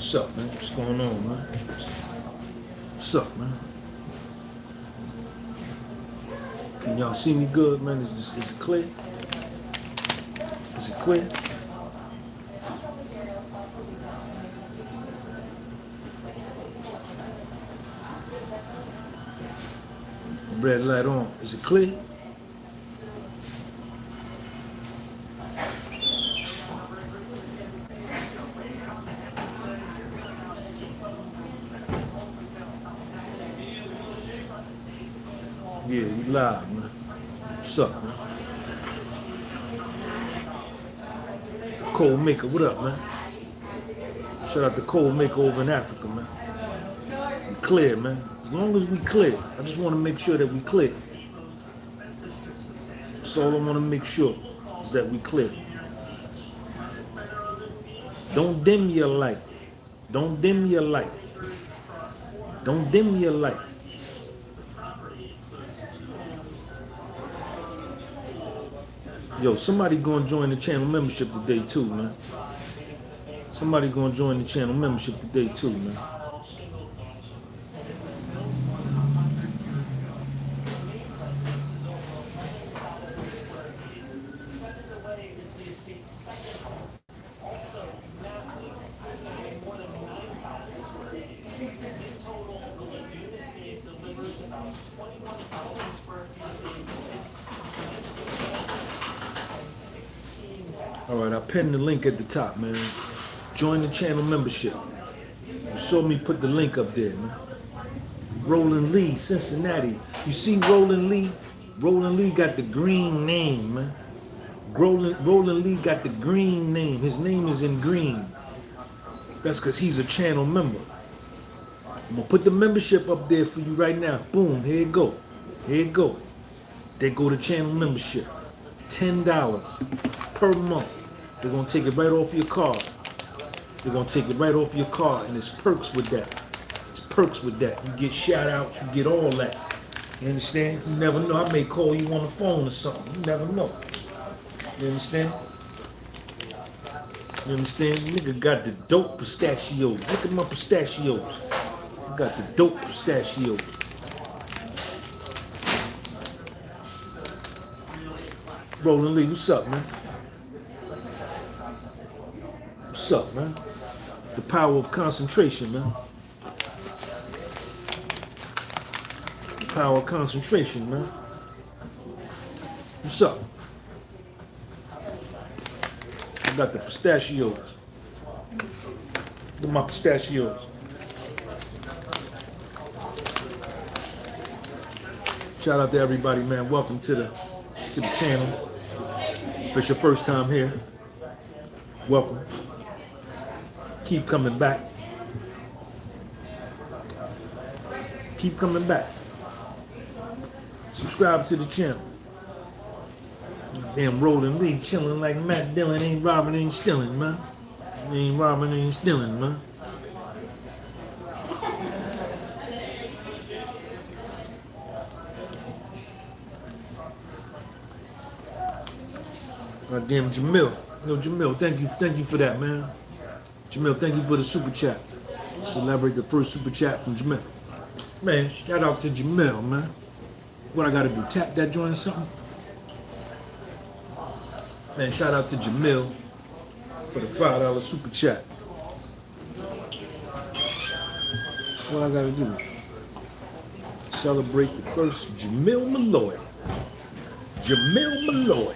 What's up, man? What's going on, man? What's up, man? Can y'all see me good, man? Is it clear? Is it clear? Red light on. Is it clear? Yeah, we live, man. What's up, man? Cold Maker, what up, man? Shout out to Cold Maker over in Africa, man. We clear, man. As long as we clear, I just want to make sure that we clear. That's all I want to make sure is that we clear. Don't dim your light. Don't dim your light. Don't dim your light. Yo, somebody gonna join the channel membership today too, man. Somebody gonna join the channel membership today too, man. All right, I pinned the link at the top, man. Join the channel membership. You saw me put the link up there, man. Roland Lee, Cincinnati. You see Roland Lee? Roland Lee got the green name, man. Roland Lee got the green name. His name is in green. That's because he's a channel member. I'm going to put the membership up there for you right now. Boom, here it go. Here it go. They go to channel membership. $10 per month. They're going to take it right off your card. They're going to take it right off your card, and there's perks with that. It's perks with that. You get shout outs, you get all that. You understand? You never know. I may call you on the phone or something. You never know. You understand? You understand? Nigga got the dope pistachios. Look at my pistachios. I got the dope pistachios. Roland Lee, what's up, man? What's up, man? The power of concentration, man. The power of concentration, man. What's up? I got the pistachios. Look at my pistachios. Shout out to everybody, man. Welcome to the channel. If it's your first time here, welcome. Keep coming back. Keep coming back. Subscribe to the channel. Damn Roland Lee chilling like Matt Dillon. Ain't robbing, ain't stealing, man. Ain't robbing, ain't stealing, man. Goddamn Jamil. Yo, Jamil, thank you for that, man. Jamil, thank you for the super chat. Celebrate the first super chat from Jamil. Man, shout out to Jamil, man. What I gotta do, tap that joint or something? Man, shout out to Jamil for the $5 super chat. What I gotta do? Celebrate the first Jamil Malloy. Jamil Malloy.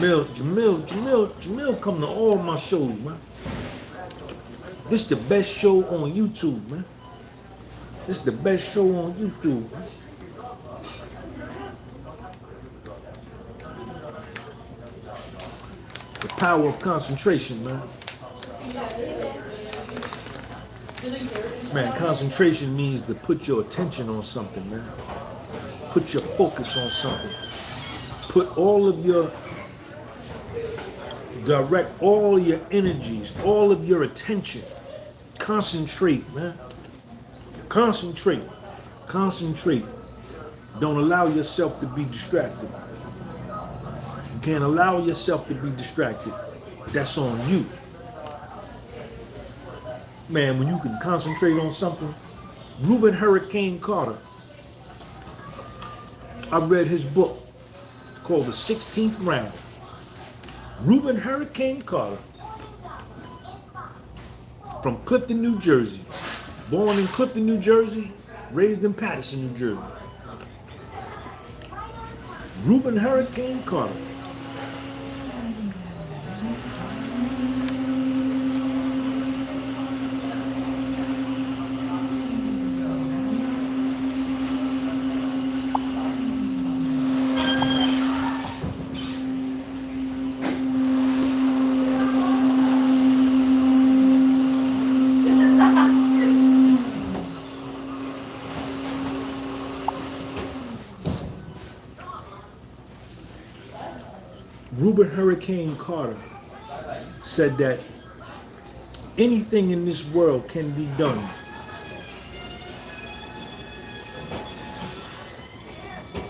Jamil come to all my shows, man. This the best show on YouTube, man. This the best show on YouTube, man. The power of concentration, man. Man, concentration means to put your attention on something, man. Put your focus on something. Put all of your direct all your energies, all of your attention. Concentrate, man. Concentrate. Concentrate. Don't allow yourself to be distracted. You can't allow yourself to be distracted. That's on you. Man, when you can concentrate on something. Reuben Hurricane Carter. I read his book called The 16th Round. Reuben Hurricane Carter. From Clifton, New Jersey. Born in Clifton, New Jersey. Raised in Patterson, New Jersey. Reuben Hurricane Carter. Reuben Hurricane Carter said that anything in this world can be done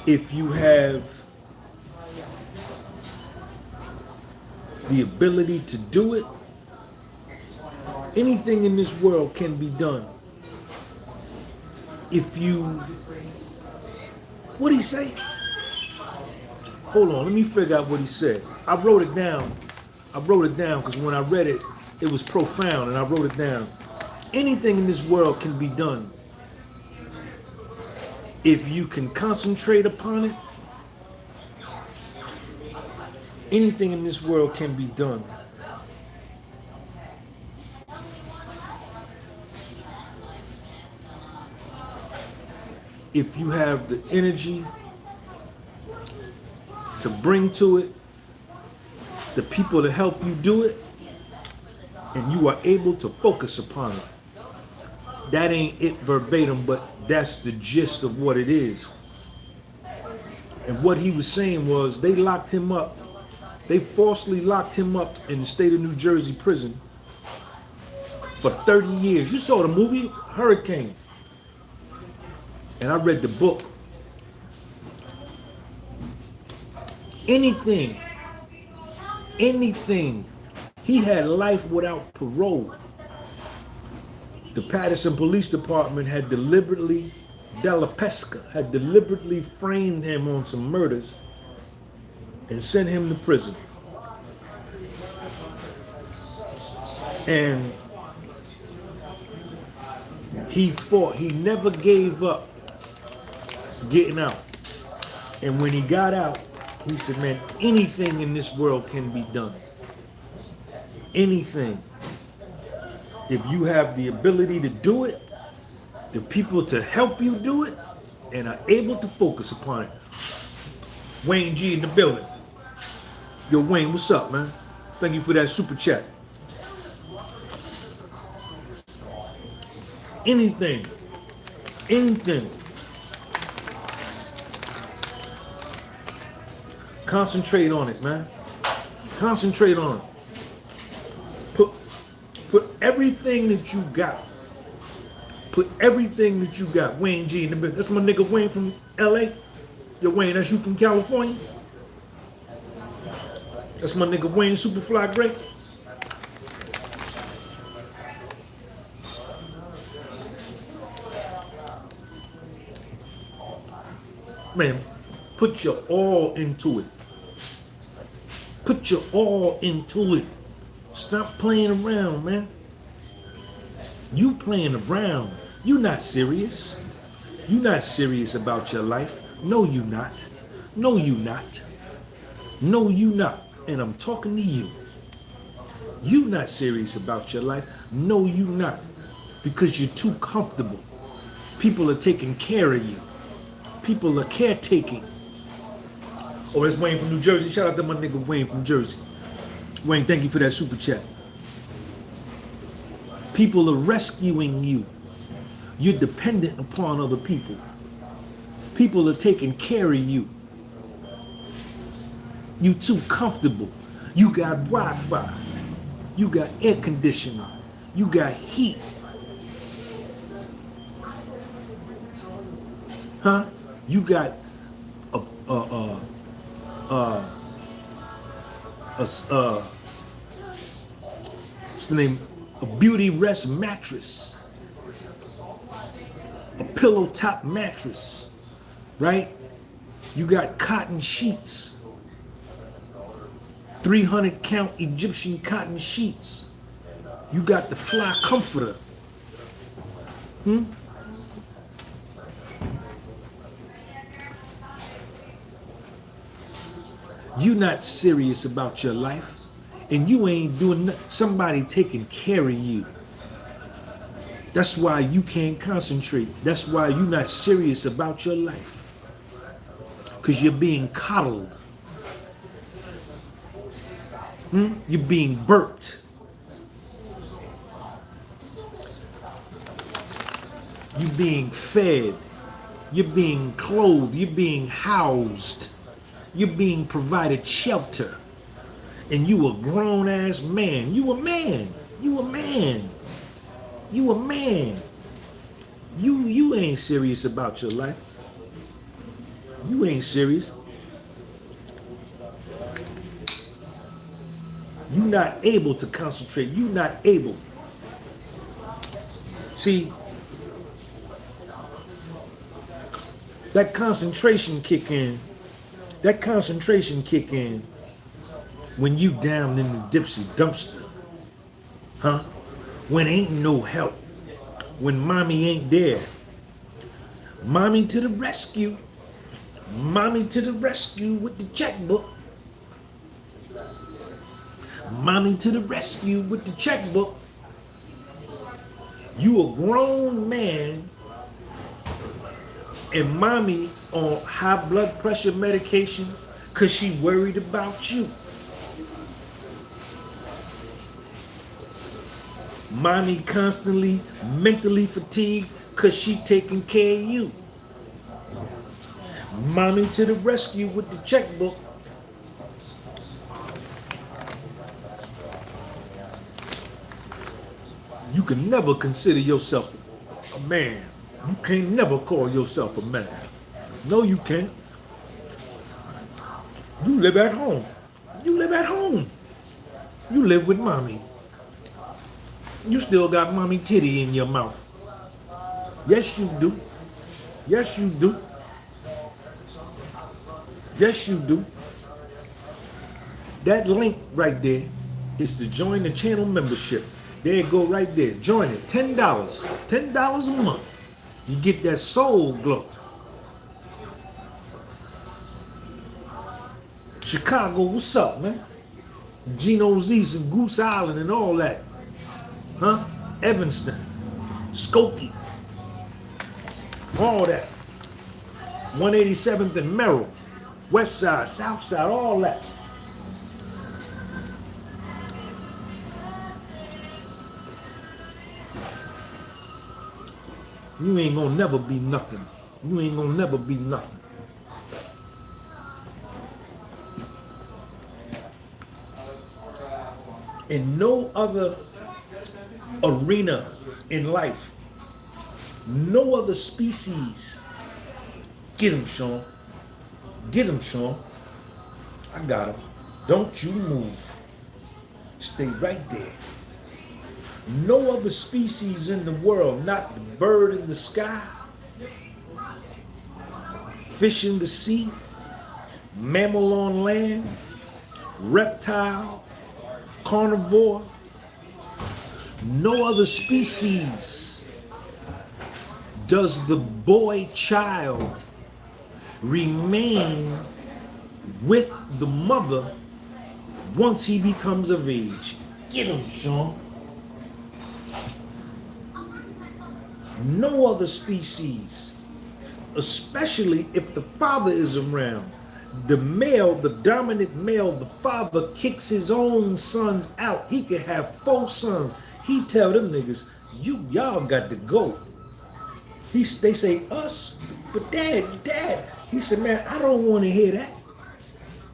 if you have the ability to do it. Anything in this world can be done if you, what'd he say? Hold on, let me figure out what he said. I wrote it down because when I read it, it was profound and I wrote it down. Anything in this world can be done if you can concentrate upon it. Anything in this world can be done if you have the energy to bring to it the people to help you do it, and you are able to focus upon it. That ain't it verbatim, but that's the gist of what it is. And what he was saying was they locked him up. They falsely locked him up in the state of New Jersey prison for 30 years. You saw the movie Hurricane. And I read the book. Anything. He had life without parole. The Patterson Police Department had deliberately, Della Pesca had deliberately framed him on some murders and sent him to prison. And he fought. He never gave up getting out. And when he got out, he said, man, anything in this world can be done. Anything. If you have the ability to do it, the people to help you do it, and are able to focus upon it. Wayne G in the building. Yo, Wayne, what's up, man? Thank you for that super chat. Anything. Concentrate on it, man. Concentrate on it. Put everything that you got. Put everything that you got. Wayne G in the building. That's my nigga Wayne from LA. Yo, Wayne, that's you from California. That's my nigga Wayne Superfly Great. Man, put your all into it. Put your all into it. Stop playing around, man. You playing around. You not serious. You not serious about your life. No, you not. No, you not. No, you not. And I'm talking to you. You not serious about your life. No, you not. Because you're too comfortable. People are taking care of you. People are caretaking. Oh, that's Wayne from New Jersey. Shout out to my nigga Wayne from Jersey. Wayne, thank you for that super chat. People are rescuing you. You're dependent upon other people. People are taking care of you. You too comfortable. You got Wi-Fi. You got air conditioning. You got heat. Huh? You got what's the name? a beauty rest mattress, a pillow top mattress, right? You got cotton sheets, 300 count Egyptian cotton sheets. You got the fly comforter. You not serious about your life, and you ain't doing somebody taking care of you. That's why you can't concentrate. That's why you're not serious about your life, because you're being coddled. You're being burped. You're being fed. You're being clothed. You're being housed. You're being provided shelter. And you a grown-ass man. You a man. You a man. You a man. You ain't serious about your life. You ain't serious. You not able to concentrate. You not able. See, that concentration kick in. That concentration kick in when you down in the dipsy dumpster. When ain't no help. When mommy ain't there. Mommy to the rescue. Mommy to the rescue with the checkbook. Mommy to the rescue with the checkbook. You a grown man and mommy on high blood pressure medication because she worried about you. Mommy constantly mentally fatigued because she taking care of you. Mommy to the rescue with the checkbook. You can never consider yourself a man. You can't never call yourself a man. No, you can't. You live at home. You live at home. You live with mommy. You still got mommy titty in your mouth. Yes, you do. Yes, you do. Yes, you do. That link right there is to join the channel membership. There you go right there. Join it. $10. $10 a month. You get that soul glow. Chicago, what's up, man? Geno Z's and Goose Island and all that. Evanston, Skokie, all that. 187th and Merrill, West Side, South Side, all that. You ain't gonna never be nothing. You ain't gonna never be nothing. In no other arena in life, no other species. Get him, Sean. Get him, Sean. I got him. Don't you move. Stay right there. No other species in the world, not the bird in the sky, fish in the sea, mammal on land, reptile, carnivore, no other species does the boy child remain with the mother once he becomes of age. Get him, Sean. No other species, especially if the father is around, the male, the dominant male, the father kicks his own sons out. He could have 4 sons. He tell them niggas, y'all got to go. They say us, but dad. He said, man, I don't want to hear that.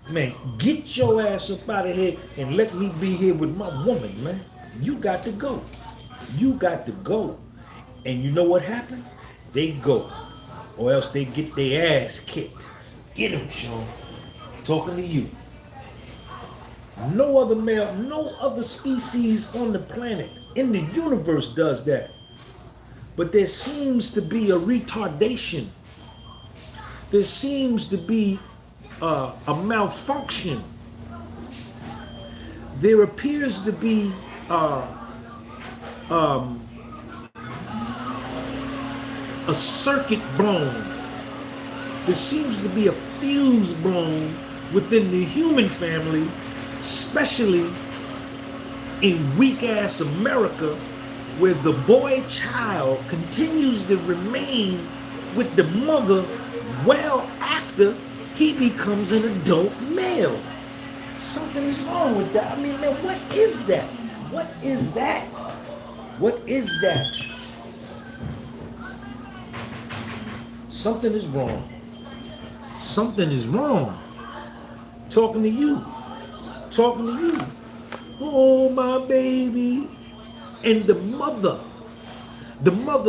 Man, get your ass up out of here and let me be here with my woman, man. You got to go. You got to go. And you know what happened? They go. Or else they get their ass kicked. Get him, Sean. Talking to you. No other male, no other species on the planet in the universe does that. But there seems to be a retardation. There seems to be a malfunction. There appears to be a circuit blown. There seems to be a fuse blown within the human family, especially in weak-ass America, where the boy child continues to remain with the mother well after he becomes an adult male. Something is wrong with that. I mean, man, what is that? What is that? What is that? Something is wrong. Something is wrong. Talking to you. Talking to you. Oh, my baby. And the mother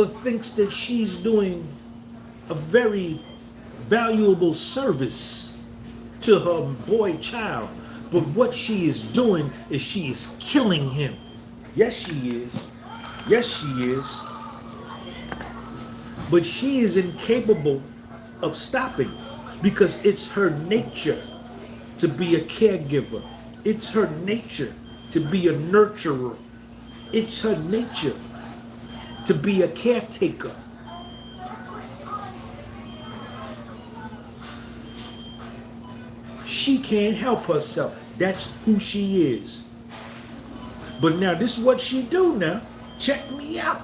thinks that she's doing a very valuable service to her boy child. But what she is doing is she is killing him. Yes, she is. Yes, she is. But she is incapable of stopping because it's her nature to be a caregiver. It's her nature to be a nurturer. It's her nature to be a caretaker. She can't help herself. That's who she is. But now this is what she do now. Check me out.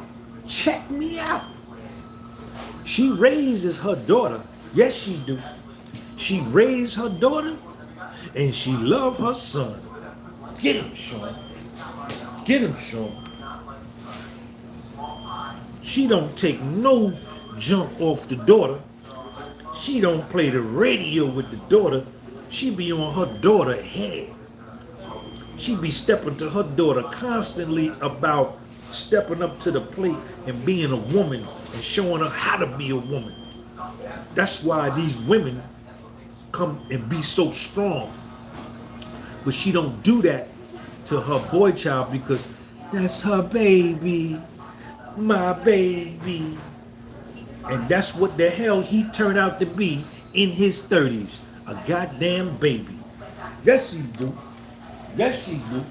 Check me out. She raises her daughter. Yes, she do. She raised her daughter and she love her son. Get him, Sean. Get him, Sean. She don't take no junk off the daughter. She don't play the radio with the daughter. She be on her daughter's head. She be stepping to her daughter constantly about stepping up to the plate and being a woman and showing her how to be a woman. That's why these women come and be so strong. But she don't do that to her boy child because that's her baby, my baby. And that's what the hell he turned out to be in his 30s, a goddamn baby. Yes, he do. Yes, he do.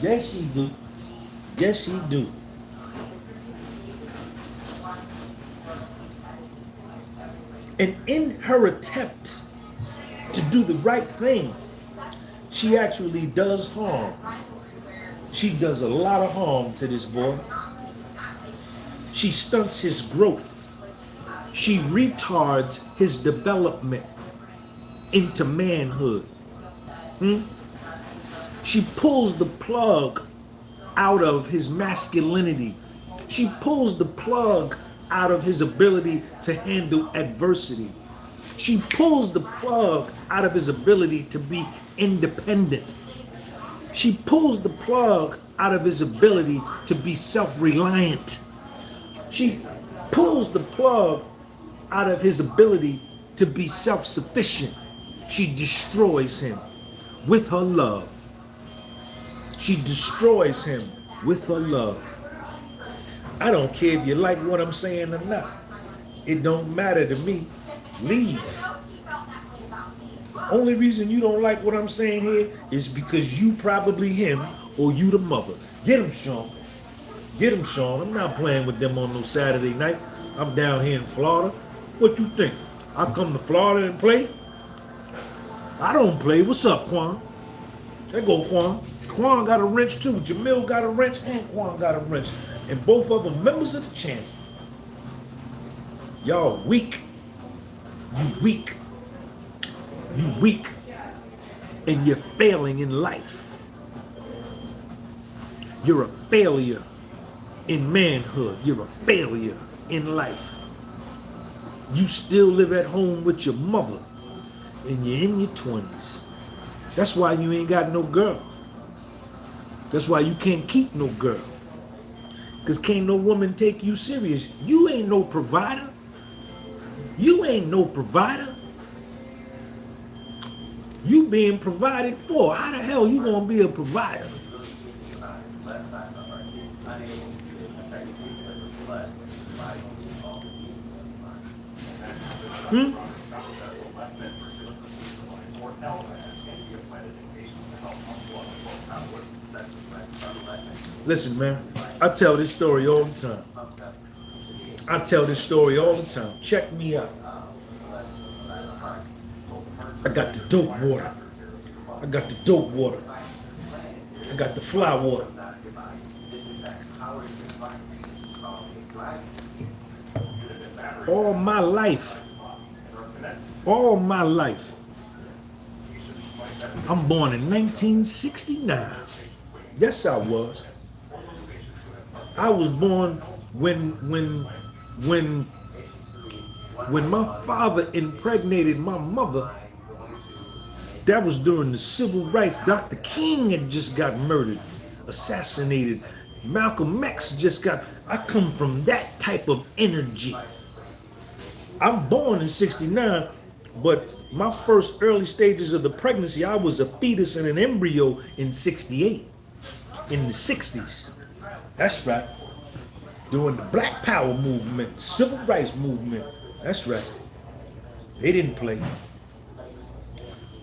Yes, he do. Yes, he do. And in her attempt to do the right thing, she actually does harm. She does a lot of harm to this boy. She stunts his growth. She retards his development into manhood. She pulls the plug out of his masculinity. She pulls the plug out of his ability to handle adversity. She pulls the plug out of his ability to be independent. She pulls the plug out of his ability to be self-reliant. She pulls the plug out of his ability to be self-sufficient. She destroys him with her love. She destroys him with her love. I don't care if you like what I'm saying or not. It don't matter to me. Leave. Only reason you don't like what I'm saying here is because you probably him or you the mother. Get him, Sean. Get him, Sean. I'm not playing with them on no Saturday night. I'm down here in Florida. What you think? I come to Florida and play? I don't play. What's up, Quan? There go Quan. Quan got a wrench too. Jamil got a wrench and Quan got a wrench. And both of them members of the channel. Y'all weak. You weak. You weak. And you're failing in life. You're a failure in manhood. You're a failure in life. You still live at home with your mother and you're in your 20s. That's why you ain't got no girl. That's why you can't keep no girl. Because can't no woman take you serious. You ain't no provider. You ain't no provider. You being provided for. How the hell you gonna be a provider? Listen, man, I tell this story all the time. I tell this story all the time. Check me out. I got the dope water. I got the dope water. I got the fly water. All my life, I'm born in 1969. Yes, I was. I was born when my father impregnated my mother. That was during the civil rights. Dr. King had just got murdered, assassinated. Malcolm X just got. I come from that type of energy. I'm born in 69, but my first early stages of the pregnancy, I was a fetus and an embryo in 68, in the 60s. That's right. During the Black Power movement, Civil Rights movement. That's right. They didn't play.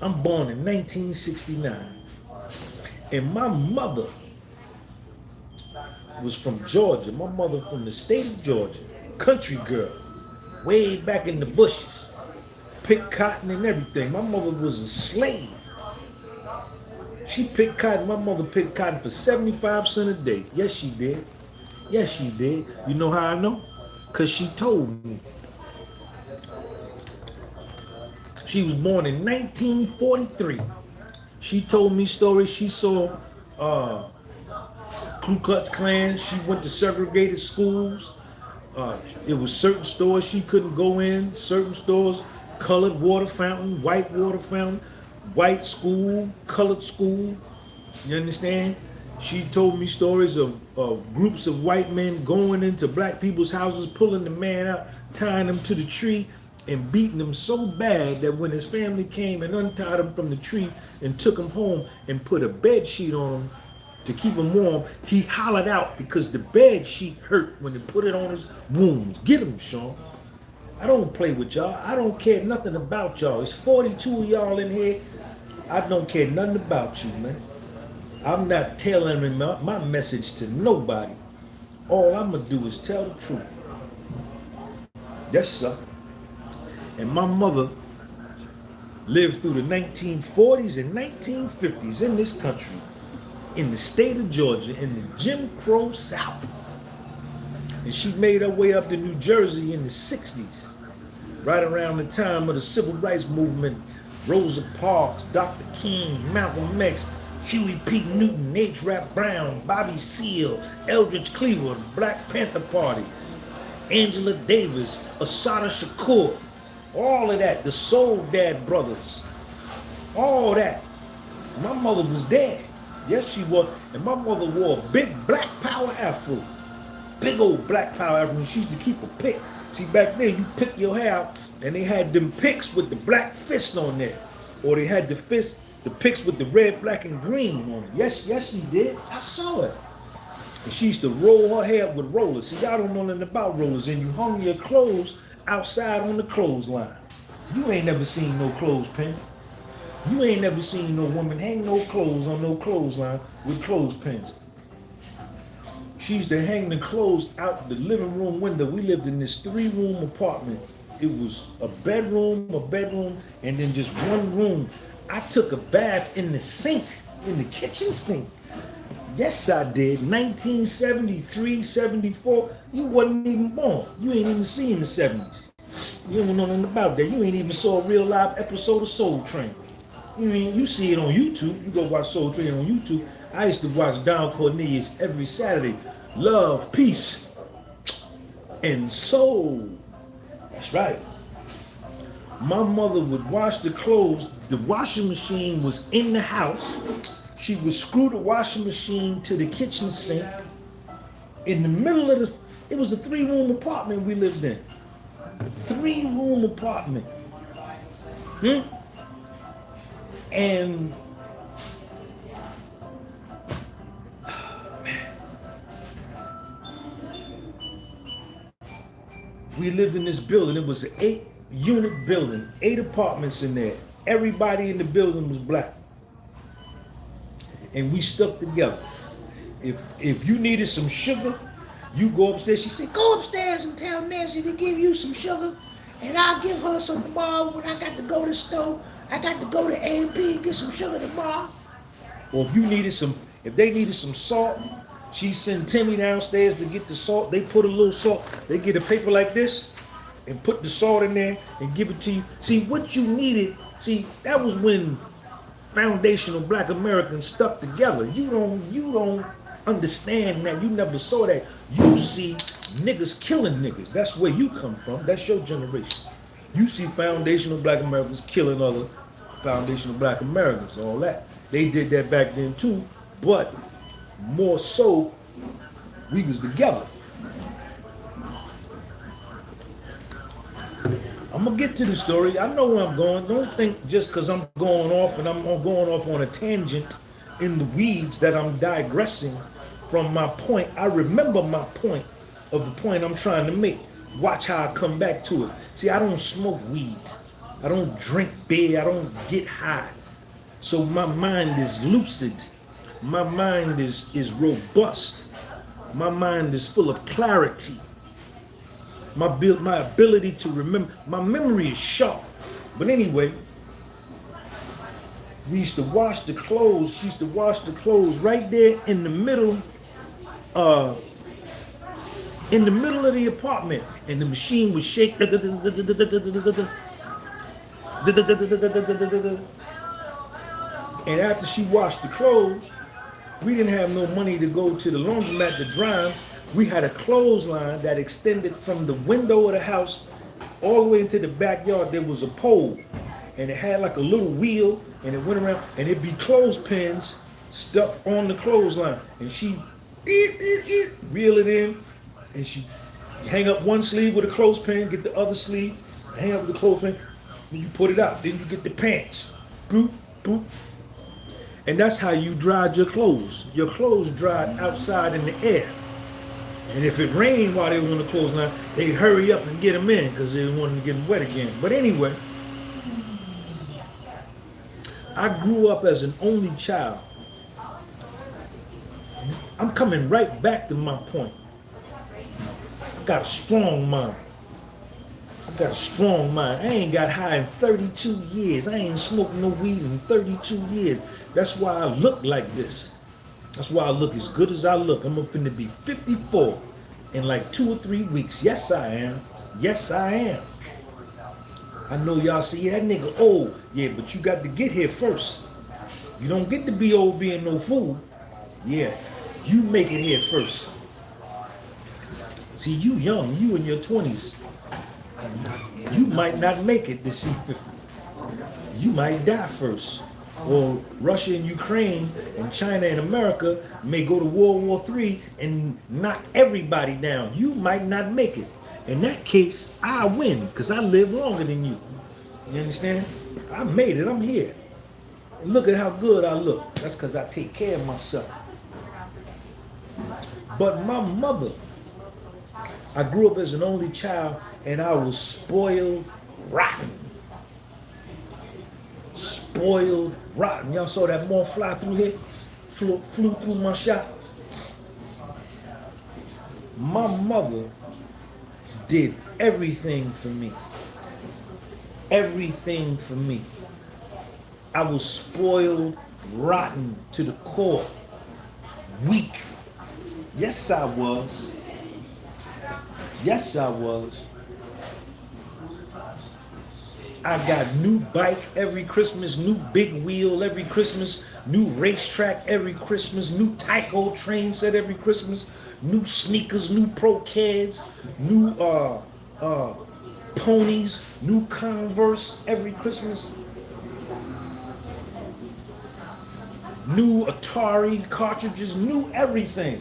I'm born in 1969. And my mother was from Georgia. My mother from the state of Georgia. Country girl. Way back in the bushes. Picked cotton and everything. My mother was a slave. She picked cotton. My mother picked cotton for 75 cents a day. Yes, she did. Yes, she did. You know how I know? Because she told me. She was born in 1943. She told me stories. She saw Ku Klux Klan. She went to segregated schools. It was certain stores she couldn't go in. Certain stores, colored water fountain, white water fountain, white school, colored school. You understand? She told me stories of groups of white men going into black people's houses, pulling the man out, tying him to the tree, and beating him so bad that when his family came and untied him from the tree and took him home and put a bed sheet on him to keep him warm, he hollered out because the bed sheet hurt when they put it on his wounds. Get him, Sean. I don't play with y'all. I don't care nothing about y'all. There's 42 of y'all in here. I don't care nothing about you, man. I'm not tailoring my message to nobody. All I'm going to do is tell the truth. Yes, sir. And my mother lived through the 1940s and 1950s in this country, in the state of Georgia, in the Jim Crow South. And she made her way up to New Jersey in the 60s, right around the time of the Civil Rights Movement. Rosa Parks, Dr. King, Malcolm X, Huey P. Newton, H. Rap Brown, Bobby Seale, Eldridge Cleaver, Black Panther Party, Angela Davis, Assata Shakur, all of that, the Soul Dad Brothers, all that. My mother was there. Yes, she was. And my mother wore a big black power afro. Big old black power afro. And she used to keep a pick. See, back then, you pick your hair out, and they had them picks with the black fist on there. Or they had the picks with the red, black, and green on it. Yes, she did. I saw it. And she used to roll her hair with rollers. See, y'all don't know nothing about rollers. And you hung your clothes outside on the clothesline. You ain't never seen no clothespin. You ain't never seen no woman hang no clothes on no clothesline with clothespins. She used to hang the clothes out the living room window. We lived in this 3-room apartment. It was a bedroom, and then just one room. I took a bath in the sink, in the kitchen sink. Yes, I did. 1973, 74. You wasn't even born. You ain't even seen the 70s. You don't know nothing about that. You ain't even saw a real live episode of Soul Train. You see it on YouTube. You go watch Soul Train on YouTube. I used to watch Don Cornelius every Saturday. Love, peace, and soul. That's right. My mother would wash the clothes. The washing machine was in the house. She would screw the washing machine to the kitchen sink. In the middle of it was a 3-room apartment we lived in. 3-room apartment. And We lived in this building. It was an 8-unit building, 8 apartments in there. Everybody in the building was black. And we stuck together. If you needed some sugar, you go upstairs. She said, go upstairs and tell Nancy to give you some sugar, and I'll give her some tomorrow when I got to go to the store. I got to go to A&P and get some sugar tomorrow. Or if they needed some salt, she sent Timmy downstairs to get the salt. They put a little salt. They get a paper like this and put the salt in there and give it to you. See, what you needed, that was when foundational black Americans stuck together. You don't understand that. You never saw that. You see niggas killing niggas. That's where you come from. That's your generation. You see foundational black Americans killing other foundational black Americans, all that. They did that back then too, but more so, we was together. I'm gonna get to the story. I know where I'm going. Don't think just because I'm going off and I'm going off on a tangent in the weeds that I'm digressing from my point. I remember my point of the point I'm trying to make. Watch how I come back to it. See, I don't smoke weed. I don't drink beer. I don't get high. So my mind is lucid. My mind is robust. My mind is full of clarity. My ability to remember, my memory is sharp. But anyway, we used to wash the clothes. She used to wash the clothes right there in the middle of the apartment, and the machine would shake. And after she washed the clothes, we didn't have no money to go to the laundromat to dry them. We had a clothesline that extended from the window of the house all the way into the backyard. There was a pole, and it had like a little wheel, and it went around, and it'd be clothespins stuck on the clothesline. And she reel it in, and she hang up one sleeve with a clothespin, get the other sleeve, hang up with the clothespin, and you put it out. Then you get the pants. Boop, boop. And that's how you dried your clothes. Your clothes dried outside in the air. And if it rained while they were on the clothesline, they'd hurry up and get them in because they didn't want them to get them wet again. But anyway, I grew up as an only child. I'm coming right back to my point. I got a strong mind. I ain't got high in 32 years. I ain't smoked no weed in 32 years. That's why I look like this. That's why I look as good as I look. I'm finna be 54 in like 2 or 3 weeks. Yes, I am. Yes, I am. I know y'all see that nigga old. Yeah, but you got to get here first. You don't get to be old being no fool. Yeah, you make it here first. See, you young. You in your 20s. You might not make it to see 50. You might die first. Or Russia and Ukraine and China and America may go to World War III and knock everybody down. You might not make it. In that case, I win because I live longer than you. You understand? I made it. I'm here. And look at how good I look. That's because I take care of myself. But my mother, I grew up as an only child and I was spoiled rotten. Spoiled rotten. Y'all saw that moth fly through here? Flew through my shop. My mother did everything for me. Everything for me. I was spoiled rotten to the core. Weak. Yes, I was. Yes, I was. I got new bike every Christmas, new big wheel every Christmas, new racetrack every Christmas, new Tyco train set every Christmas, new sneakers, new Pro Kids, new ponies, new Converse every Christmas, new Atari cartridges, new everything.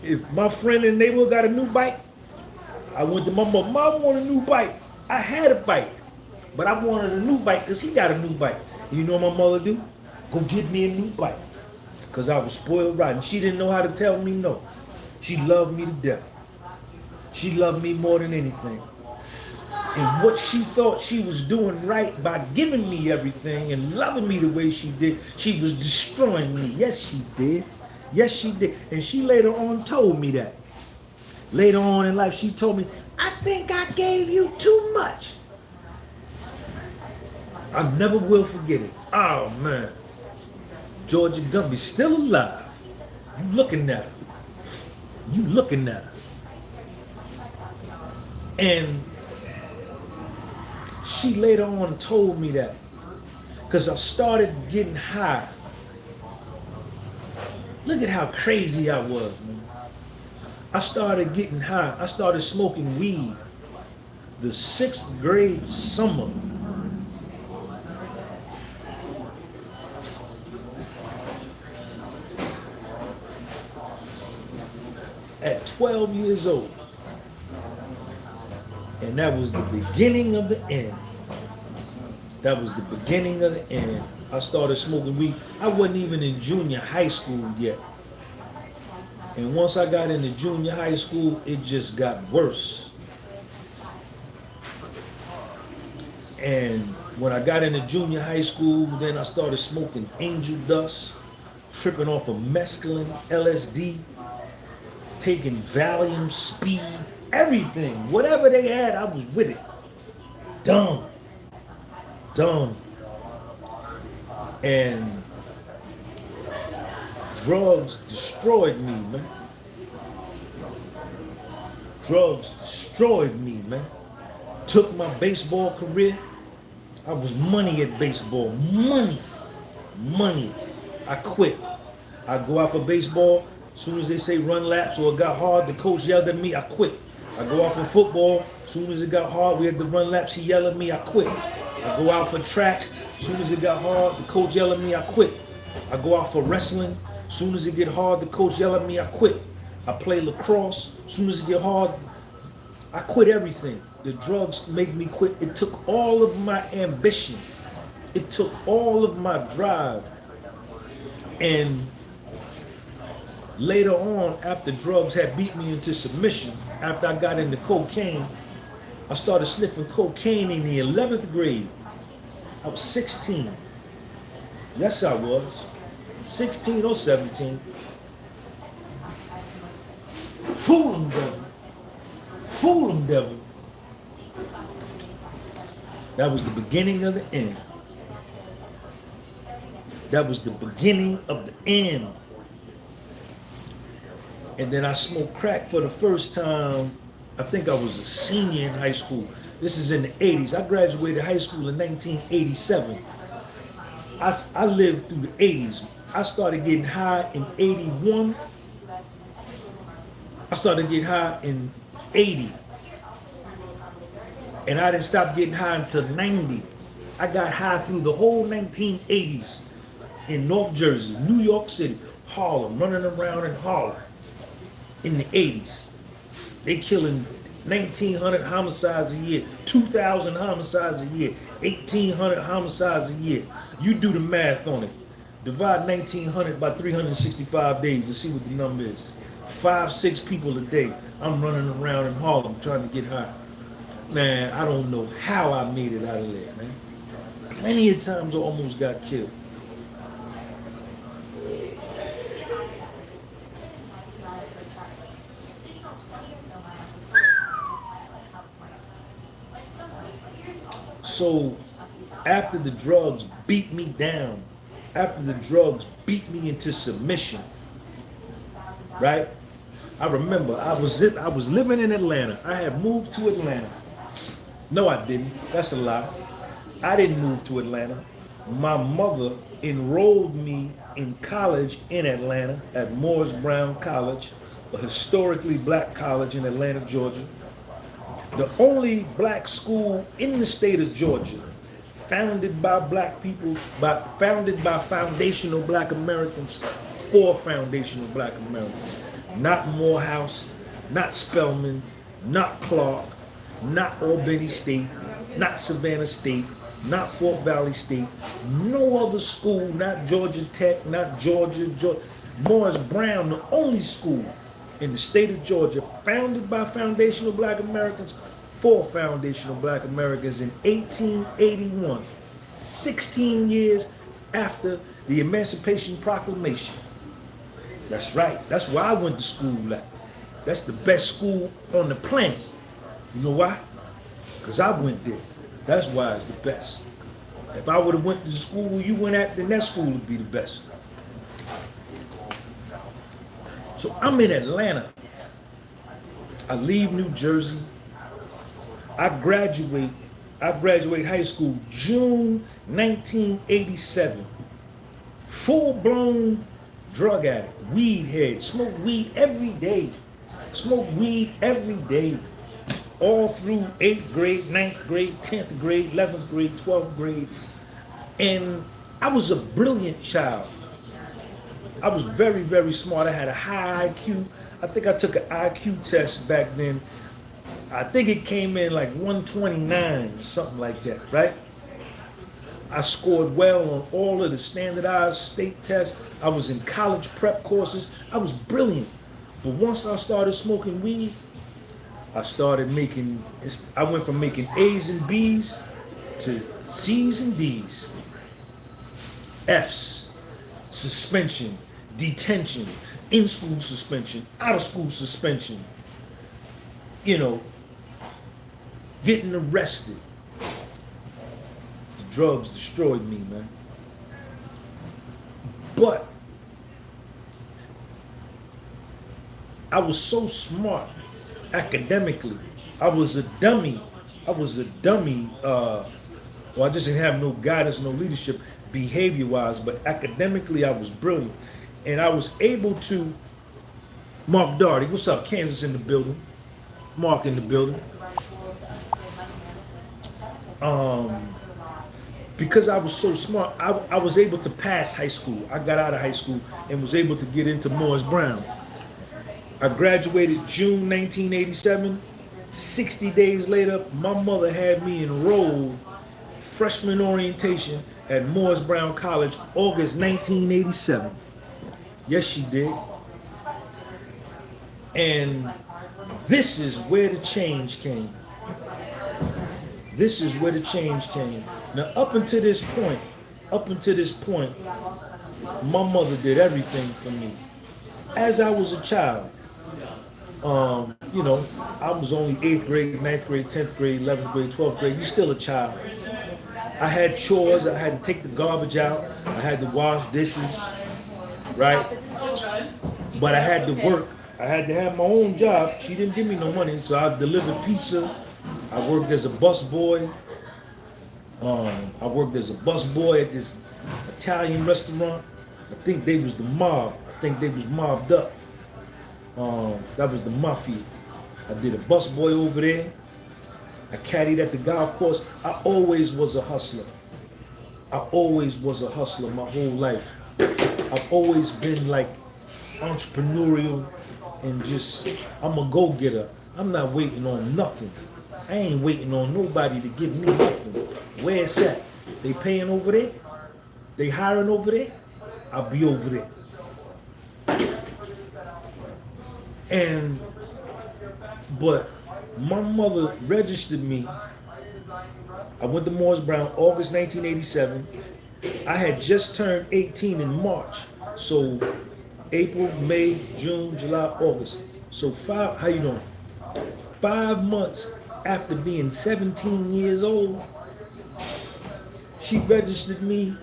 If my friend in the neighborhood got a new bike, I went to my mom. Mom, I want a new bike. I had a bike, but I wanted a new bike because he got a new bike. You know what my mother do? Go get me a new bike. Because I was spoiled rotten. She didn't know how to tell me no. She loved me to death. She loved me more than anything. And what she thought she was doing right by giving me everything and loving me the way she did, she was destroying me. Yes, she did. Yes, she did. And she later on told me that. Later on in life, she told me, I think I gave you too much. I never will forget it. Oh, man. Georgia Gunby still alive. You looking at her. You looking at her. And she later on told me that because I started getting high. Look at how crazy I was, man. I started getting high. I started smoking weed the 6th grade summer. At 12 years old. And that was the beginning of the end. That was the beginning of the end. I started smoking weed. I wasn't even in junior high school yet. And once I got into junior high school, it just got worse. And when I got into junior high school, then I started smoking angel dust, tripping off of mescaline, LSD, taking Valium, speed, everything. Whatever they had, I was with it. Dumb. And drugs destroyed me, man. Drugs destroyed me, man. Took my baseball career. I was money at baseball. Money. I quit. I go out for baseball. As soon as they say run laps or it got hard, the coach yelled at me, I quit. I go out for football. As soon as it got hard, we had to run laps, he yelled at me, I quit. I go out for track. As soon as it got hard, the coach yelled at me, I quit. I go out for wrestling. As soon as it get hard, the coach yelled at me, I quit. I play lacrosse. As soon as it get hard, I quit everything. The drugs make me quit. It took all of my ambition. It took all of my drive. And later on, after drugs had beat me into submission, after I got into cocaine, I started sniffing cocaine in the 11th grade. I was 16. Yes, I was. 16 or 17. Fool 'em, devil. Fool 'em, devil. That was the beginning of the end. That was the beginning of the end. And then I smoked crack for the first time. I think I was a senior in high school. This is in the 80s. I graduated high school in 1987. I lived through the 80s. I started getting high in 81. I started getting high in 80. And I didn't stop getting high until 90. I got high through the whole 1980s in North Jersey, New York City, Harlem, running around in Harlem in the 80s. They killing 1,900 homicides a year, 2,000 homicides a year, 1,800 homicides a year. You do the math on it. Divide 1,900 by 365 days and see what the number is. 5, 6 people a day. I'm running around in Harlem trying to get high. Man, I don't know how I made it out of there, man. Plenty of times I almost got killed. So after the drugs beat me down, after the drugs beat me into submission, right? I remember I was living in Atlanta. I had moved to Atlanta. No, I didn't. That's a lie. I didn't move to Atlanta. My mother enrolled me in college in Atlanta at Morris Brown College, a historically black college in Atlanta, Georgia. The only black school in the state of Georgia, founded by black people, founded by foundational black Americans, for foundational black Americans. Not Morehouse, not Spelman, not Clark, not Albany State, not Savannah State, not Fort Valley State, no other school, not Georgia Tech, not Georgia, Morris Brown, the only school in the state of Georgia, founded by foundational black Americans for foundational black Americans in 1881, 16 years after the Emancipation Proclamation. That's right. That's why I went to school at. That's the best school on the planet. You know why? Because I went there. That's why it's the best. If I would have went to the school you went at, then that school would be the best. So I'm in Atlanta. I leave New Jersey. I graduate high school June 1987. Full-blown drug addict, weed head, smoke weed every day. Smoke weed every day. All through 8th grade, 9th grade, 10th grade, 11th grade, 12th grade. And I was a brilliant child. I was very, very smart. I had a high IQ. I think I took an IQ test back then. I think it came in like 129, something like that, right? I scored well on all of the standardized state tests. I was in college prep courses. I was brilliant. But once I started smoking weed, I went from making A's and B's to C's and D's. F's, suspension, detention, in-school suspension, out-of-school suspension, getting arrested. The drugs destroyed me, man. But I was so smart academically. I was a dummy. I just didn't have no guidance, no leadership, behavior-wise, but academically I was brilliant. And I was able to, Mark Darty, what's up? Kansas in the building. Mark in the building. Because I was so smart, I was able to pass high school. I got out of high school and was able to get into Morris Brown. I graduated June 1987. 60 days later, my mother had me enrolled freshman orientation at Morris Brown College, August 1987. Yes, she did. And this is where the change came. This is where the change came. Now, up until this point, my mother did everything for me. As I was a child, I was only 8th grade, 9th grade, 10th grade, 11th grade, 12th grade. You're still a child. I had chores. I had to take the garbage out. I had to wash dishes, right? But I had to work. I had to have my own job. She didn't give me no money, so I delivered pizza. I worked as a busboy. I worked as a busboy at this Italian restaurant. I think they was the mob. I think they was mobbed up. That was the mafia. I did a busboy over there. I caddied at the golf course. I always was a hustler. I always was a hustler my whole life. I've always been like entrepreneurial and just, I'm a go-getter. I'm not waiting on nothing. I ain't waiting on nobody to give me nothing. Where it's at? They paying over there? They hiring over there? I'll be over there. But my mother registered me. I went to Morris Brown, August 1987. I had just turned 18 in March. So April, May, June, July, August. So how you doing? 5 months after being 17 years old, she registered me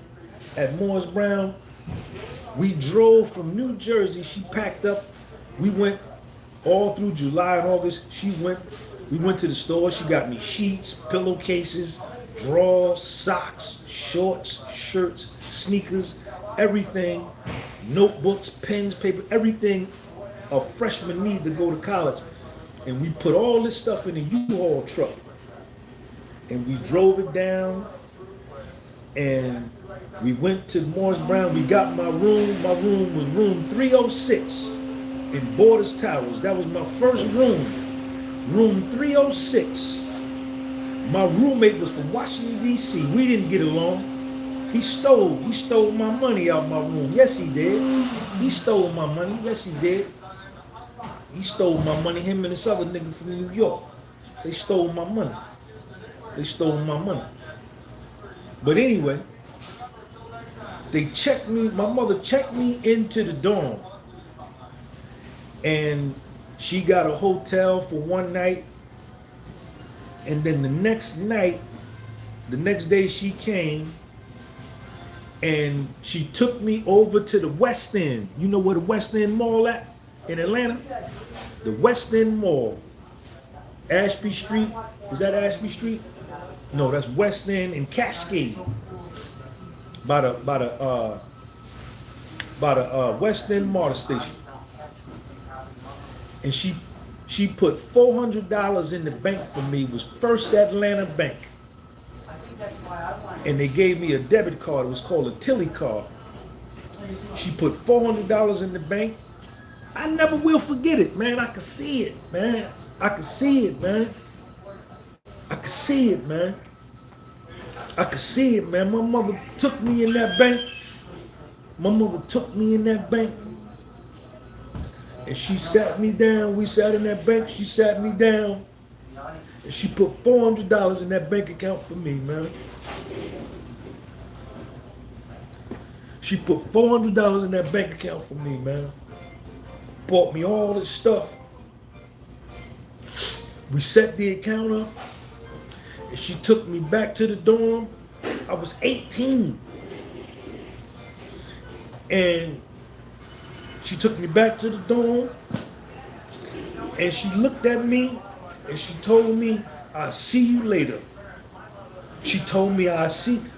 at Morris Brown. We drove from New Jersey. She packed up. We went all through July and August. We went to the store. She got me sheets, pillowcases, drawers, socks, shorts, shirts, sneakers, everything, notebooks, pens, paper, everything a freshman need to go to college. And we put all this stuff in a U-Haul truck. And we drove it down. And we went to Morris Brown. We got my room. My room was room 306 in Borders Towers. That was my first room. Room 306. My roommate was from Washington, D.C. We didn't get along. He stole my money out my room. Yes, he did. He stole my money. Yes, he did. He stole my money. Him and this other nigga from New York. They stole my money. They stole my money. But anyway, they checked me. My mother checked me into the dorm. And she got a hotel for one night. And then the next night, the next day she came and she took me over to the West End. You know where the West End Mall at in Atlanta? The West End Mall. Ashby Street. Is that Ashby Street? No, that's West End and Cascade. By the West End Motor Station. And she put $400 in the bank for me. It was First Atlanta Bank. And they gave me a debit card. It was called a Tilly card. She put $400 in the bank. I never will forget it, man. I can see it, man. I can see it, man. I can see it, man. I can see it, man. My mother took me in that bank. My mother took me in that bank. And she sat me down. We sat in that bank. She sat me down. And she put $400 in that bank account for me, man. She put $400 in that bank account for me, man. Bought me all this stuff. We set the account up. And she took me back to the dorm. I was 18. And she took me back to the dorm. And she looked at me and she told me, "I'll see you later." She told me,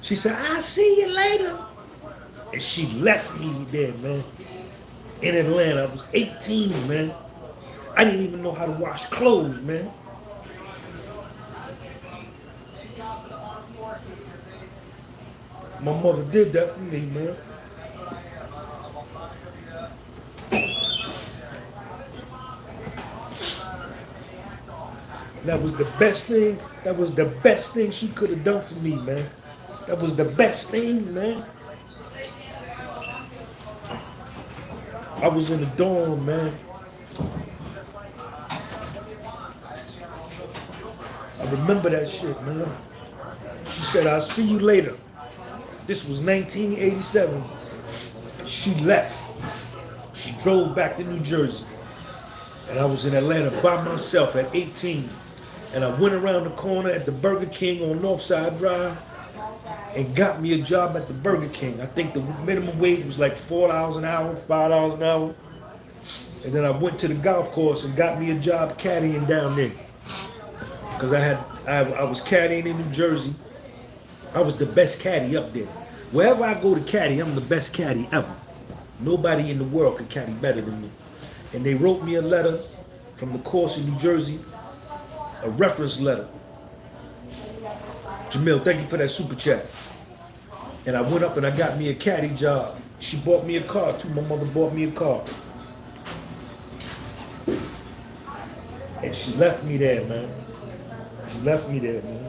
she said, "I'll see you later." And she left me there, man. In Atlanta. I was 18, man. I didn't even know how to wash clothes, man. My mother did that for me, man. That was the best thing. That was the best thing she could have done for me, man. That was the best thing, man. I was in the dorm, man. I remember that shit, man. She said, "I'll see you later." This was 1987. She left. She drove back to New Jersey. And I was in Atlanta by myself at 18. And I went around the corner at the Burger King on Northside Drive and got me a job at the Burger King. I think the minimum wage was like $4 an hour, $5 an hour. And then I went to the golf course and got me a job caddying down there. Because I was caddying in New Jersey. I was the best caddy up there. Wherever I go to caddy, I'm the best caddy ever. Nobody in the world could caddy better than me. And they wrote me a letter from the course in New Jersey, a reference letter. Jamil, thank you for that super chat. And I went up and I got me a caddy job. She bought me a car too. My mother bought me a car. And she left me there, man. She left me there, man.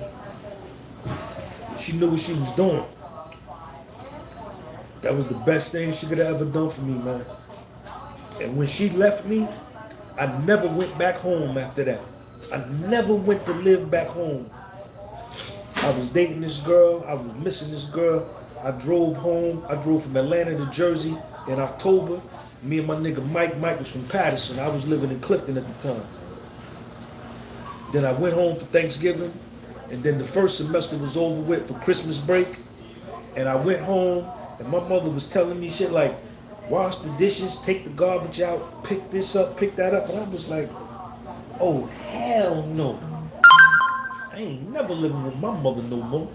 She knew what she was doing. That was the best thing she could have ever done for me, man. And when she left me, I never went back home after that. I never went to live back home. I was dating this girl. I was missing this girl. I drove home. I drove from Atlanta to Jersey in October. Me and my nigga Mike. Mike was from Patterson. I was living in Clifton at the time. Then I went home for Thanksgiving. And then the first semester was over with for Christmas break. And I went home and my mother was telling me shit like, wash the dishes, take the garbage out, pick this up, pick that up. And I was like, oh, hell no. I ain't never living with my mother no more.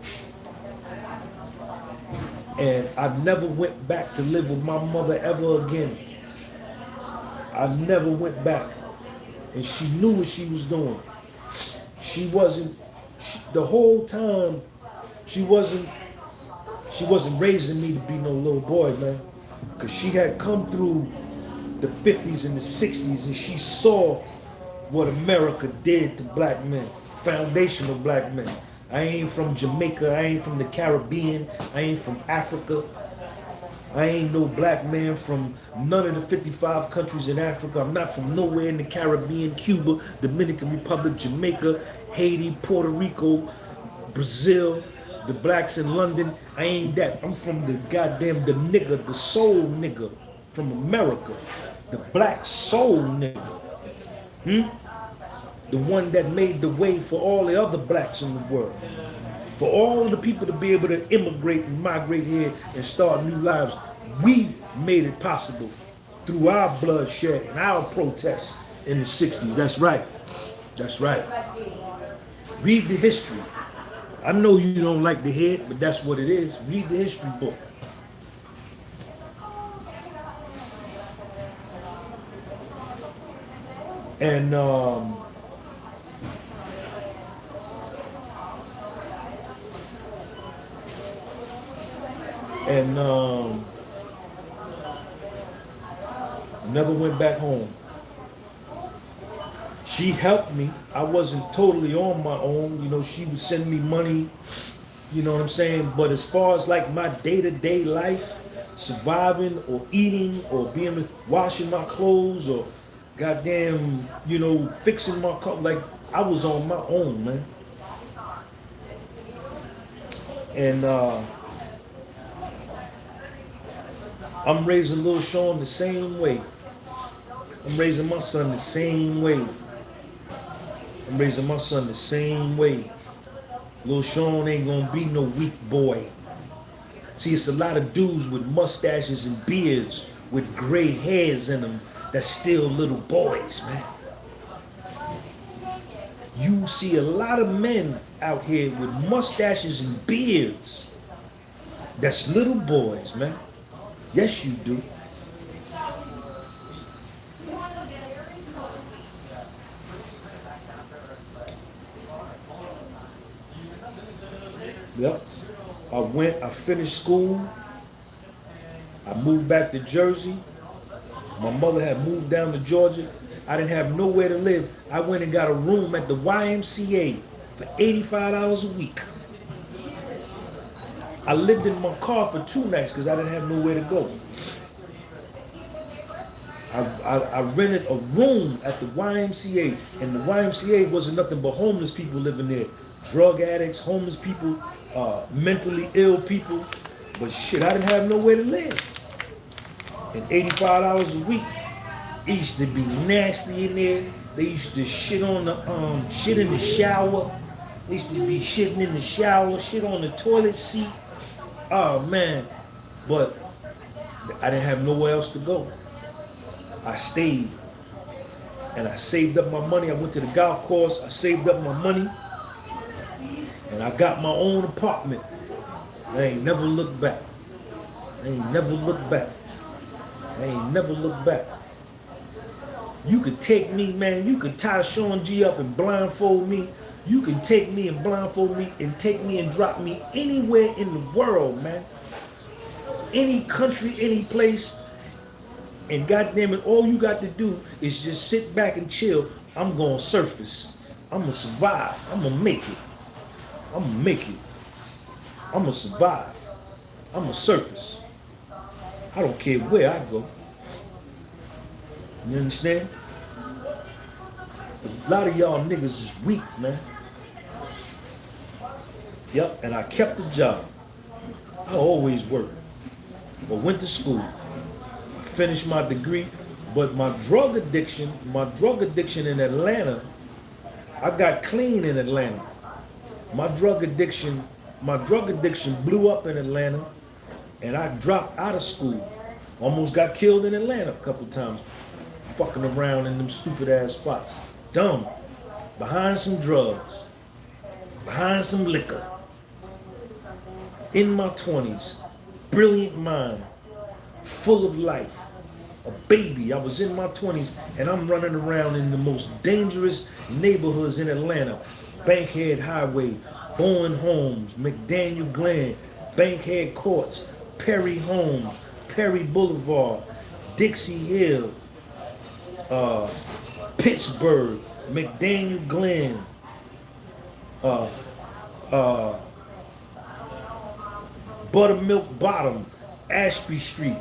And I never went back to live with my mother ever again. I never went back. And she knew what she was doing. The whole time, she wasn't raising me to be no little boy, man. Because she had come through the 50s and the 60s and she saw what America did to black men, foundational black men. I ain't from Jamaica, I ain't from the Caribbean, I ain't from Africa. I ain't no black man from none of the 55 countries in Africa. I'm not from nowhere in the Caribbean, Cuba, Dominican Republic, Jamaica, Haiti, Puerto Rico, Brazil, the blacks in London. I ain't that. I'm from the goddamn, the nigga, the soul nigga from America. The black soul nigga. The one that made the way for all the other blacks in the world. For all the people to be able to immigrate and migrate here and start new lives. We made it possible through our bloodshed and our protests in the 60s. That's right. That's right. Read the history. I know you don't like to hear it, but that's what it is. Read the history book. And never went back home. She helped me. I wasn't totally on my own. You know, she would send me money, you know what I'm saying? But as far as like my day-to-day life, surviving or eating or being washing my clothes or goddamn, you know, fixing my car, like I was on my own, man. And I'm raising little Sean the same way. I'm raising my son the same way. I'm raising my son the same way. Lil Sean ain't gonna be no weak boy. See, it's a lot of dudes with mustaches and beards with gray hairs in them that's still little boys, man. You see a lot of men out here with mustaches and beards that's little boys, man. Yes, you do. Yep. I finished school. I moved back to Jersey. My mother had moved down to Georgia. I didn't have nowhere to live. I went and got a room at the YMCA for $85 a week. I lived in my car for 2 nights because I didn't have nowhere to go. I rented a room at the YMCA, and the YMCA wasn't nothing but homeless people living there. Drug addicts, homeless people, mentally ill people. But shit, I didn't have nowhere to live. And $85 a week, it used to be nasty in there. They used to shit on the shit in the shower. They used to be shitting in the shower, shit on the toilet seat. Oh man. But I didn't have nowhere else to go. I stayed and I saved up my money. I went to the golf course, I saved up my money, and I got my own apartment. I ain't never looked back. I ain't never looked back. I ain't never looked back. You could take me, man. You could tie Sean G up and blindfold me. You can take me and blindfold me and take me and drop me anywhere in the world, man. Any country, any place. And goddamn it, all you got to do is just sit back and chill. I'm gonna surface. I'm gonna survive. I'm gonna make it. I'm gonna make it. I'm gonna survive. I'm gonna surface. I don't care where I go. You understand? A lot of y'all niggas is weak, man. Yep, and I kept the job. I always worked. But went to school. Finished my degree. But my drug addiction in Atlanta, I got clean in Atlanta. My drug addiction blew up in Atlanta, and I dropped out of school. Almost got killed in Atlanta a couple times, fucking around in them stupid ass spots. Dumb. Behind some drugs. Behind some liquor. In my 20s. Brilliant mind. Full of life. A baby. I was in my 20s and I'm running around in the most dangerous neighborhoods in Atlanta. Bankhead Highway, Bowen Homes, McDaniel Glen, Bankhead Courts, Perry Homes, Perry Boulevard, Dixie Hill, Pittsburgh, McDaniel Glen, Buttermilk Bottom, Ashby Street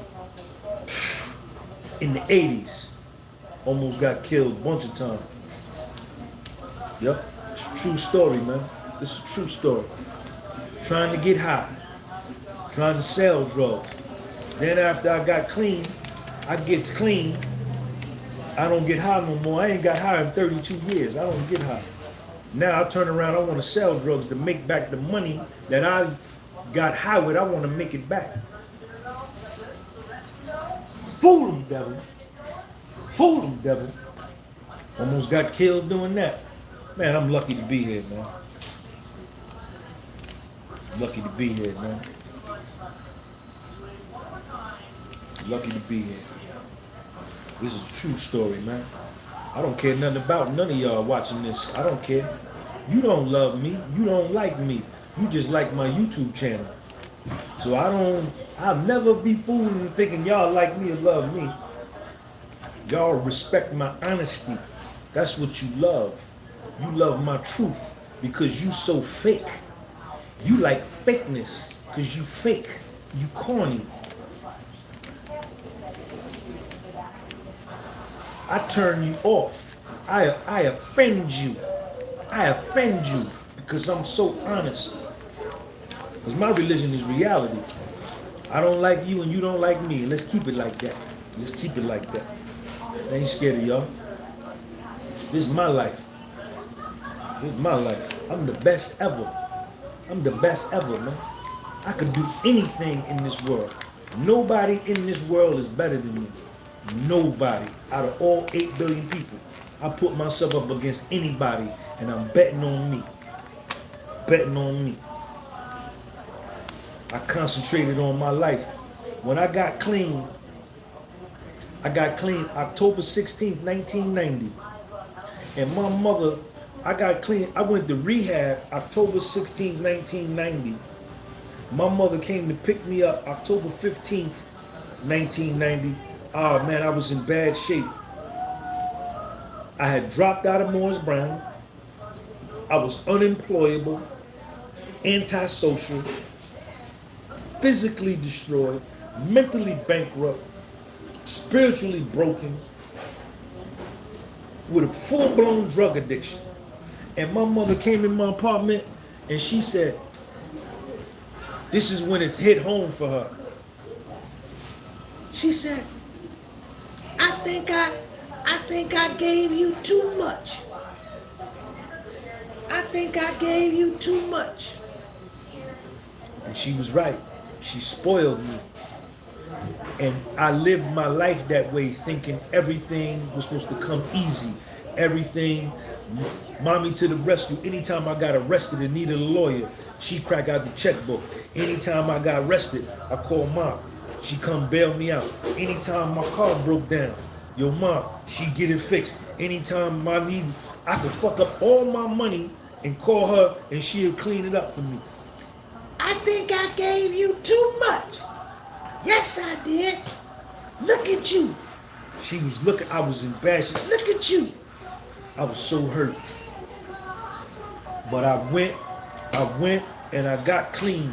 in the 80s. Almost got killed a bunch of times. Yep, it's a true story, man. This is a true story. Trying to get high, trying to sell drugs. Then after I got clean, I get clean. I don't get high no more. I ain't got high in 32 years. I don't get high. Now I turn around, I want to sell drugs to make back the money that I got high with. I want to make it back. Fool them, devil. Fool them, devil. Almost got killed doing that. Man, I'm lucky to be here, man. Lucky to be here, man. Lucky to be here. This is a true story, man. I don't care nothing about none of y'all watching this. I don't care. You don't love me. You don't like me. You just like my YouTube channel. So I'll never be fooled into thinking y'all like me or love me. Y'all respect my honesty. That's what you love. You love my truth because you so fake. You like fakeness because you fake. You corny. I turn you off. I offend you. I offend you because I'm so honest. Because my religion is reality. I don't like you and you don't like me. Let's keep it like that. Let's keep it like that. I ain't scared of y'all. This is my life. This is my life. I'm the best ever. I'm the best ever, man. I could do anything in this world. Nobody in this world is better than me. Nobody. Out of all 8 billion people, I put myself up against anybody and I'm betting on me. Betting on me. I concentrated on my life. When I got clean October 16th, 1990. And my mother, I got clean. I went to rehab October 16th, 1990. My mother came to pick me up October 15th, 1990. Oh man, I was in bad shape. I had dropped out of Morris Brown. I was unemployable, antisocial, physically destroyed, mentally bankrupt, spiritually broken, with a full-blown drug addiction. And my mother came in my apartment and she said, this is when it hit home for her. She said, I think I gave you too much. I think I gave you too much. And she was right. She spoiled me. And I lived my life that way, thinking everything was supposed to come easy. Everything, mommy to the rescue. Anytime I got arrested and needed a lawyer, she crack out the checkbook. Anytime I got arrested, I called mom. She come bail me out. Anytime my car broke down, your mom, she get it fixed. Anytime I could fuck up all my money and call her and she'll clean it up for me. I think I gave you too much. Yes, I did. Look at you. She was looking, I was in bad shape. Look at you. I was so hurt. But I went and I got clean.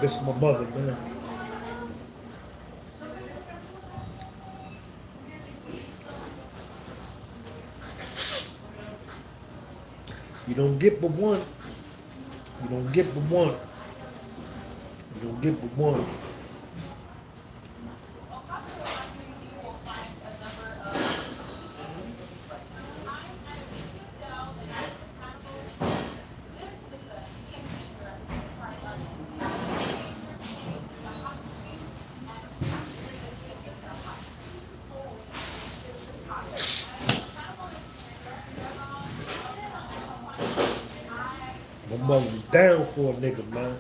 That's my mother, man. You don't get but one. You don't get but one. You don't get but one. My mother was down for a nigga, man.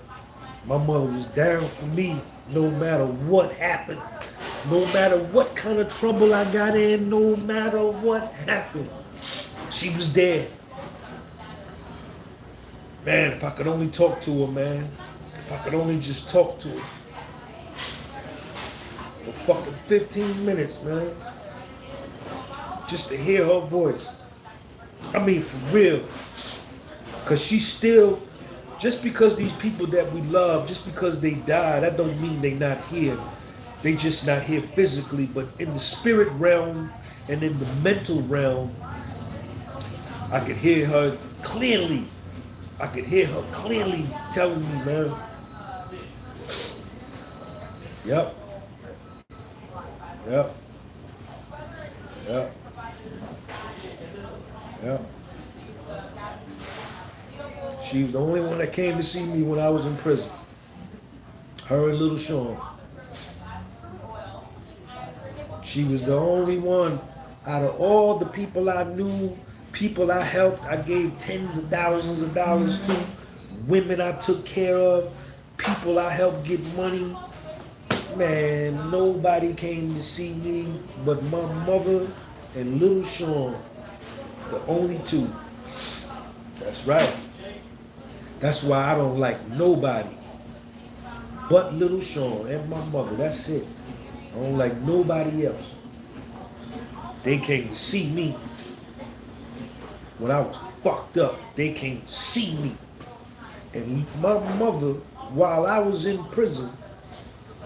My mother was down for me no matter what happened. No matter what kind of trouble I got in, no matter what happened. She was there. Man, if I could only talk to her, man. If I could only just talk to her. For fucking 15 minutes, man. Just to hear her voice. I mean, for real. Because she's still, just because these people that we love, just because they die, that don't mean they not here. They just not here physically, but in the spirit realm and in the mental realm, I could hear her clearly. I could hear her clearly telling me, man. Yep. Yep. Yep. Yep. She was the only one that came to see me when I was in prison. Her and little Sean. She was the only one out of all the people I knew, people I helped, I gave tens of thousands of dollars to, women I took care of, people I helped get money. Man, nobody came to see me but my mother and little Sean. The only two. That's right. That's why I don't like nobody but little Sean and my mother. That's it. I don't like nobody else. They came to see me when I was fucked up. They came to see me. And my mother, while I was in prison,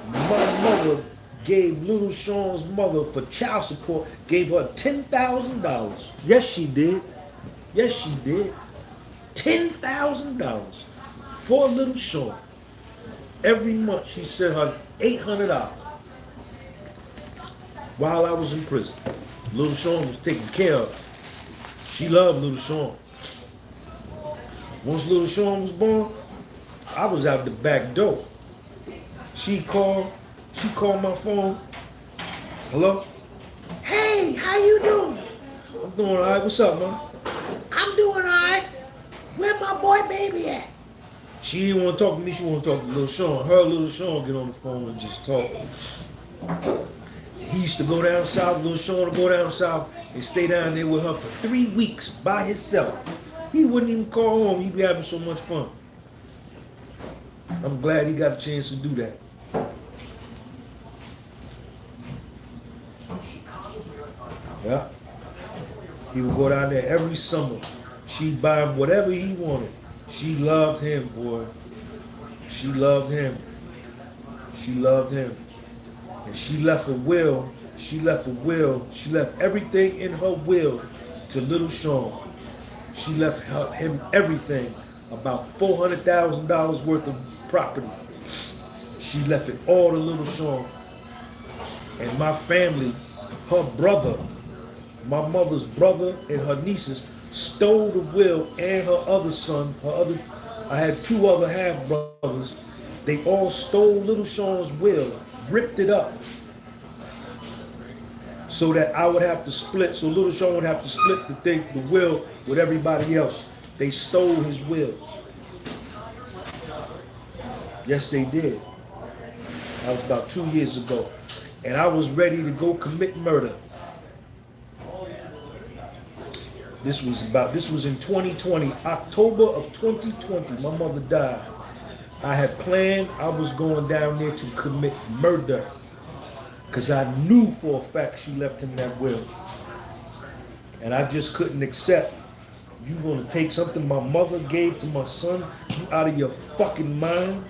my mother gave little Sean's mother for child support, gave her $10,000. Yes, she did. Yes, she did. $10,000 for little Sean. Every month she sent her $800 while I was in prison. Little Sean was taken care of. She loved little Sean. Once little Sean was born, I was out the back door. She called my phone. Hello? Hey, how you doing? I'm doing all right. What's up, man? I'm doing all right. Where my boy baby at? She didn't want to talk to me. She wanted to talk to little Sean. Her little Sean get on the phone and just talk. He used to go down south. Little Sean would go down south and stay down there with her for 3 weeks by himself. He wouldn't even call home. He'd be having so much fun. I'm glad he got a chance to do that. Yeah. He would go down there every summer. She'd buy him whatever he wanted. She loved him, boy. She loved him. She loved him. And she left a will. She left a will. She left everything in her will to little Sean. She left him everything, about $400,000 worth of property. She left it all to little Sean. And my family, her brother, my mother's brother and her nieces stole the will, and her other son, I had 2 other half brothers. They all stole little Sean's will, ripped it up so that I would have to split, so little Sean would have to split the will with everybody else. They stole his will. Yes, they did. That was about 2 years ago. And I was ready to go commit murder. This was in 2020, October of 2020, my mother died. I had planned I was going down there to commit murder because I knew for a fact she left him that will. And I just couldn't accept, you gonna take something my mother gave to my son? You out of your fucking mind?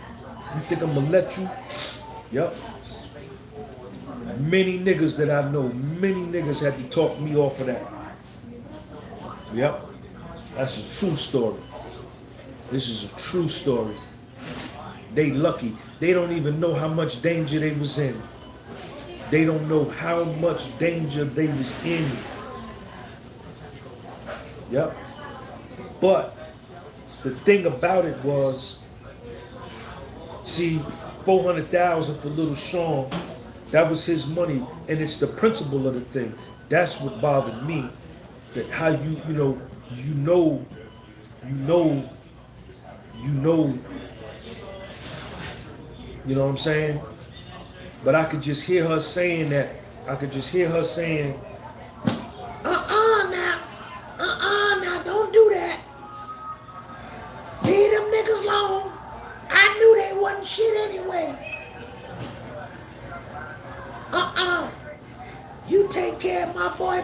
You think I'm gonna let you? Yep. Many niggas that I know, many niggas had to talk me off of that. Yep, that's a true story. This is a true story. They lucky. They don't even know how much danger they was in. They don't know how much danger they was in. Yep. But the thing about it was, see, $400,000 for little Sean, that was his money, and it's the principle of the thing. That's what bothered me. That how you know what I'm saying? But I could just hear her saying that. I could just hear her saying,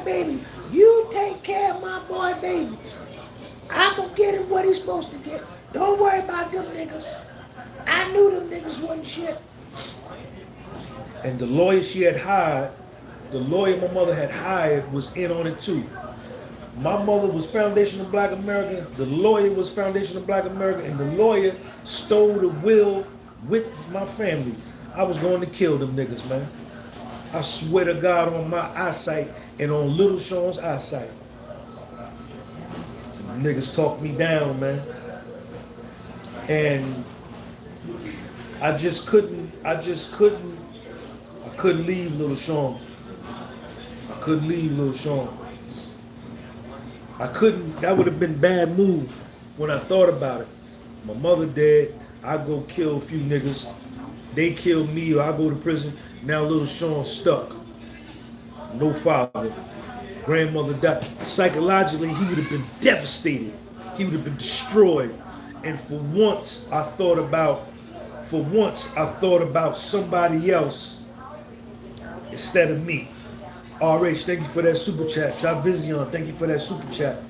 baby. You take care of my boy, baby. I'm gonna get him what he's supposed to get. Don't worry about them niggas. I knew them niggas wasn't shit. And the lawyer she had hired, the lawyer my mother had hired was in on it too. My mother was Foundation of Black America, the lawyer was Foundation of Black America, and the lawyer stole the will with my family. I was going to kill them niggas, man. I swear to God on my eyesight and on Little Sean's eyesight. Them niggas talked me down, man. And I couldn't leave Little Sean. I couldn't leave Little Sean. I couldn't, that would have been a bad move when I thought about it. My mother dead, I go kill a few niggas. They kill me or I go to prison. Now Little Sean stuck. No father. Grandmother died. Psychologically, he would have been devastated. He would have been destroyed. And for once, I thought about somebody else instead of me. RH, thank you for that super chat. Chavizion, thank you for that super chat.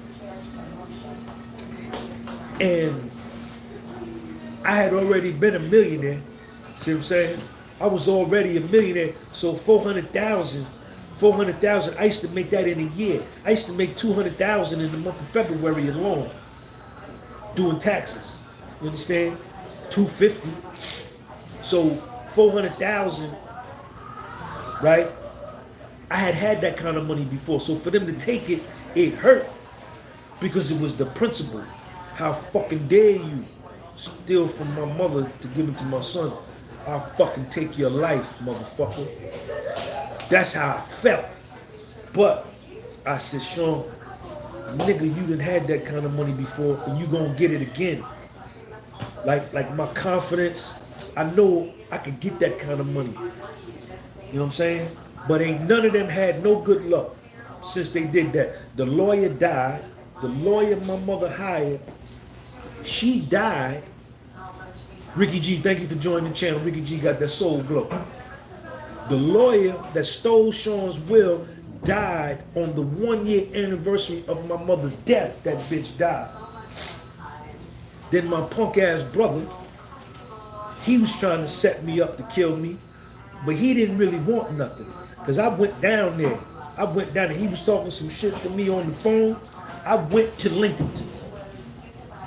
And I had already been a millionaire. See what I'm saying? I was already a millionaire. So 400,000, I used to make that in a year. I used to make 200,000 in the month of February alone, doing taxes. You understand? 250. So 400,000, right? I had that kind of money before. So for them to take it, it hurt because it was the principle. How fucking dare you steal from my mother to give it to my son? I'll fucking take your life, motherfucker. That's how I felt. But I said, Sean, nigga, you done had that kind of money before and you gonna get it again. Like my confidence, I know I could get that kind of money. You know what I'm saying? But ain't none of them had no good luck since they did that. The lawyer died. The lawyer my mother hired, she died. Ricky G, thank you for joining the channel. Ricky G got that soul glow. The lawyer that stole Sean's will died on the 1-year anniversary of my mother's death. That bitch died. Then my punk ass brother, he was trying to set me up to kill me, but he didn't really want nothing. Because I went down there. He was talking some shit to me on the phone. I went to Lincoln.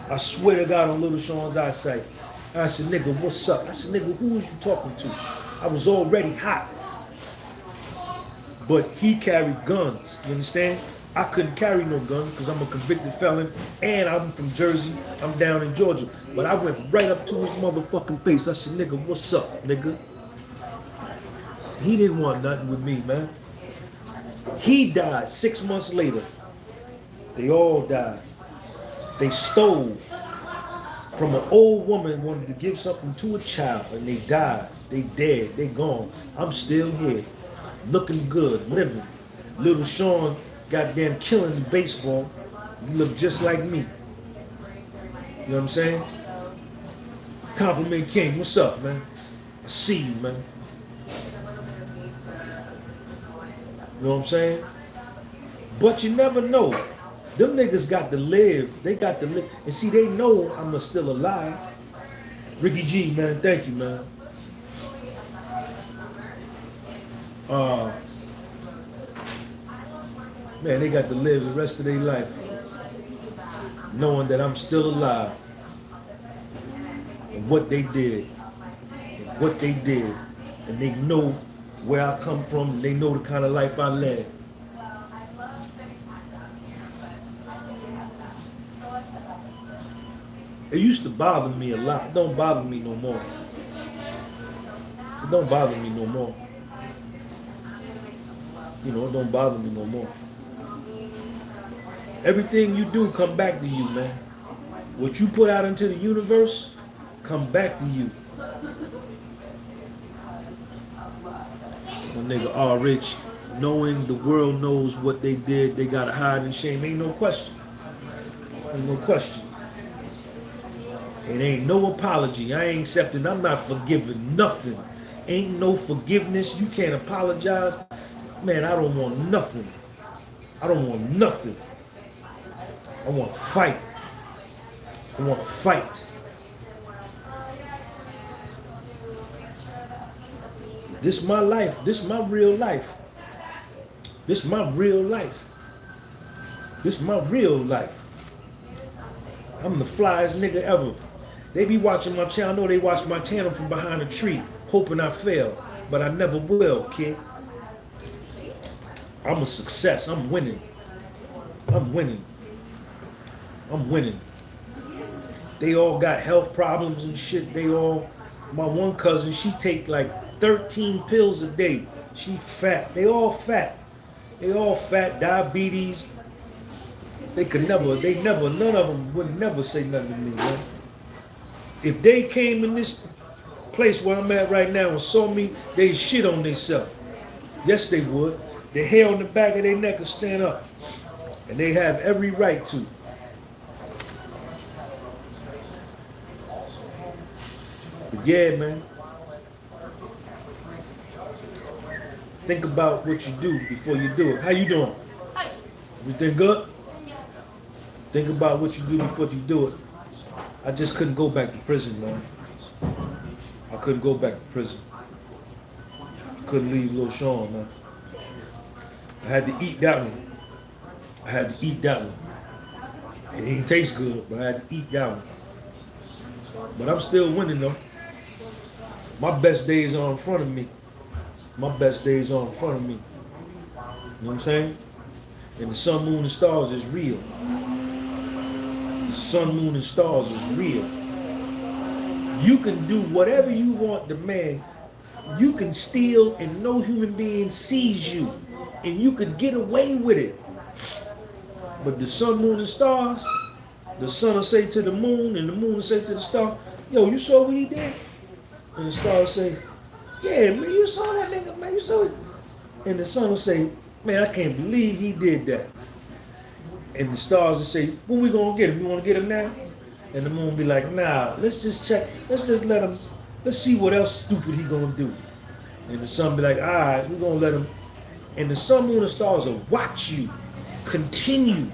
I swear to God on Little Sean's eyesight. I said, nigga, what's up? I said, nigga, who was you talking to? I was already hot. But he carried guns, you understand? I couldn't carry no gun because I'm a convicted felon and I'm from Jersey. I'm down in Georgia. But I went right up to his motherfucking face. I said, nigga, what's up, nigga? He didn't want nothing with me, man. He died 6 months later. They all died. They stole from an old woman, wanted to give something to a child, and they died. They dead. They gone. I'm still here, looking good, living. Little Sean, goddamn killing baseball. You look just like me. You know what I'm saying? Compliment King, what's up, man? I see you, man. You know what I'm saying? But you never know. Them niggas got to live. They got to live. And see, they know I'm still alive. Ricky G, man, thank you, man. Man, they got to live the rest of their life knowing that I'm still alive. And what they did. And what they did. And they know where I come from. And they know the kind of life I live. It used to bother me a lot. It don't bother me no more. It don't bother me no more. You know, it don't bother me no more. Everything you do come back to you, man. What you put out into the universe, come back to you. My nigga R. Rich, knowing the world knows what they did, they gotta hide in shame. Ain't no question. Ain't no question. It ain't no apology. I ain't accepting. I'm not forgiving nothing. Ain't no forgiveness. You can't apologize. Man, I don't want nothing. I don't want nothing. I want to fight. I want to fight. This my life. This my real life. This my real life. This my real life. I'm the flyest nigga ever. They be watching my channel. I know they watch my channel from behind a tree, hoping I fail, but I never will, kid. I'm a success. I'm winning. I'm winning. I'm winning. They all got health problems and shit. They all, my one cousin, she take like 13 pills a day. She fat. They all fat. They all fat, diabetes. They never, none of them would never say nothing to me, man. If they came in this place where I'm at right now and saw me, they'd shit on themselves. Yes, they would. The hair on the back of their neck would stand up. And they have every right to. But yeah, man. Think about what you do before you do it. How you doing? Everything good? Think about what you do before you do it. I just couldn't go back to prison, man. I couldn't go back to prison. I couldn't leave Lil Sean, man. I had to eat that one. I had to eat that one. It didn't taste good, but I had to eat that one. But I'm still winning, though. My best days are in front of me. My best days are in front of me. You know what I'm saying? And the sun, moon, and stars is real. The sun, moon, and stars is real. You can do whatever you want, the man. You can steal and no human being sees you. And you can get away with it. But the sun, moon, and stars, the sun will say to the moon, and the moon will say to the star, yo, you saw what he did? And the star will say, yeah, man, you saw that nigga, man, you saw it. And the sun will say, man, I can't believe he did that. And the stars will say, when we gonna get him? You wanna get him now? And the moon will be like, nah, let's just check, let's just let him, let's see what else stupid he gonna do. And the sun will be like, all right, we're gonna let him. And the sun, moon, and stars will watch you continue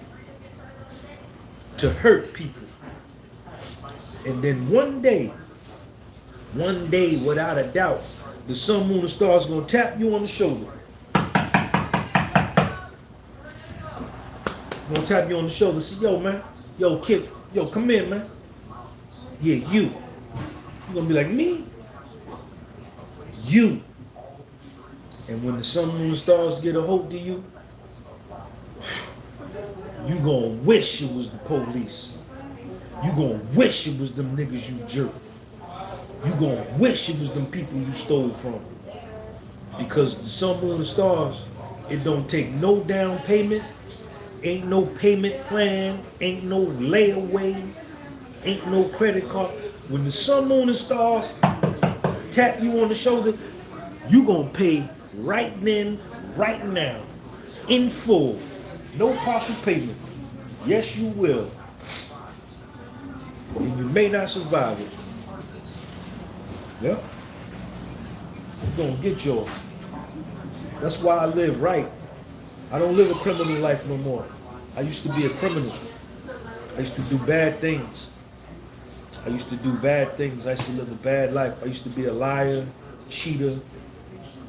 to hurt people. And then one day, without a doubt, the sun, moon, and stars gonna tap you on the shoulder. Gonna tap you on the shoulder, say, yo, man, yo, kid, yo, come in, man. Yeah, you. You gonna be like, me? You. And when the sun, moon, and stars get a hold of you, you gonna wish it was the police. You gonna wish it was them niggas you jerked. You gonna wish it was them people you stole from. Because the sun, moon, and stars, it don't take no down payment, ain't no payment plan, ain't no layaway, ain't no credit card. When the sun, moon, and stars tap you on the shoulder, you gonna pay right then, right now, in full. No partial payment. Yes, you will. And you may not survive it. Yeah. You're gonna get yours. That's why I live right. I don't live a criminal life no more. I used to be a criminal. I used to do bad things. I used to live a bad life. I used to be a liar, cheater.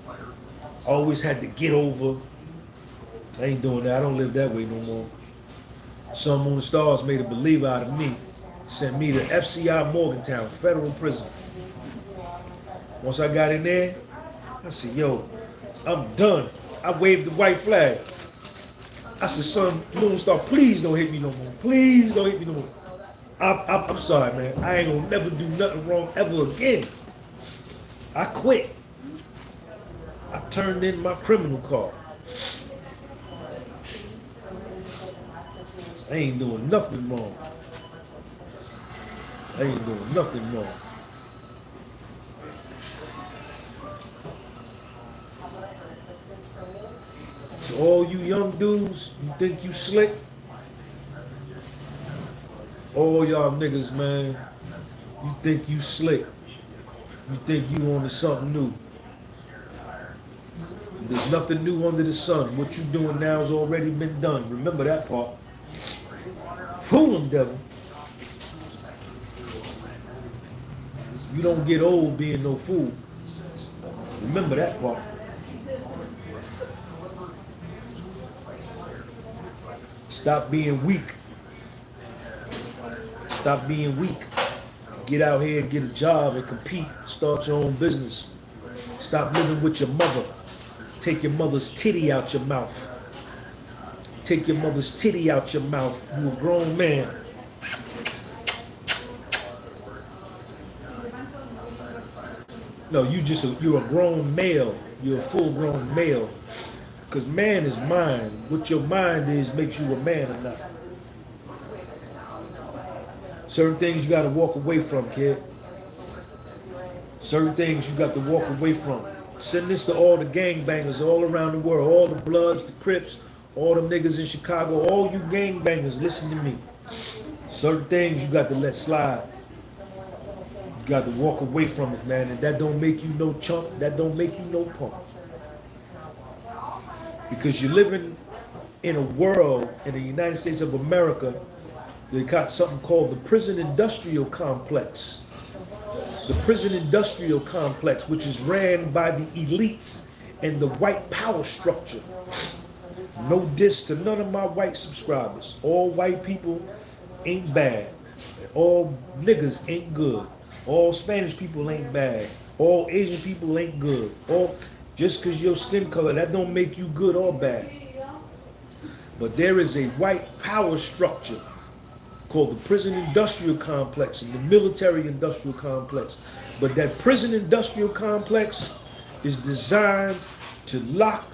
I always had to get over. I ain't doing that. I don't live that way no more. Sun, moon, and stars made a believer out of me. Sent me to FCI Morgantown, federal prison. Once I got in there, I said, yo, I'm done. I waved the white flag. I said, sun, moon, star, please don't hit me no more. Please don't hit me no more. I'm sorry, man. I ain't gonna never do nothing wrong ever again. I quit. I turned in my criminal card. I ain't doing nothing wrong. I ain't doing nothing wrong. So all you young dudes, you think you slick? All y'all niggas, man, you think you slick. You think you on to something new. There's nothing new under the sun. What you doing now has already been done. Remember that part. Fool him, devil. You don't get old being no fool. Remember that part. Stop being weak. Stop being weak. Get out here and get a job and compete. Start your own business. Stop living with your mother. Take your mother's titty out your mouth. Take your mother's titty out your mouth. You a grown man. No, you're a grown male. You're a full-grown male. Because man is mind. What your mind is makes you a man or not. Certain things you got to walk away from, kid. Certain things you got to walk away from. Send this to all the gangbangers all around the world. All the Bloods, the Crips, all the niggas in Chicago. All you gangbangers, listen to me. Certain things you got to let slide. You got to walk away from it, man. And that don't make you no chump. That don't make you no punk. Because you're living in a world, in the United States of America, they got something called the prison industrial complex. The prison industrial complex, which is ran by the elites and the white power structure. No diss to none of my white subscribers. All white people ain't bad. All niggas ain't good. All Spanish people ain't bad. All Asian people ain't good. All just because your skin color, that don't make you good or bad. But there is a white power structure called the prison industrial complex and the military industrial complex. But that prison industrial complex is designed to lock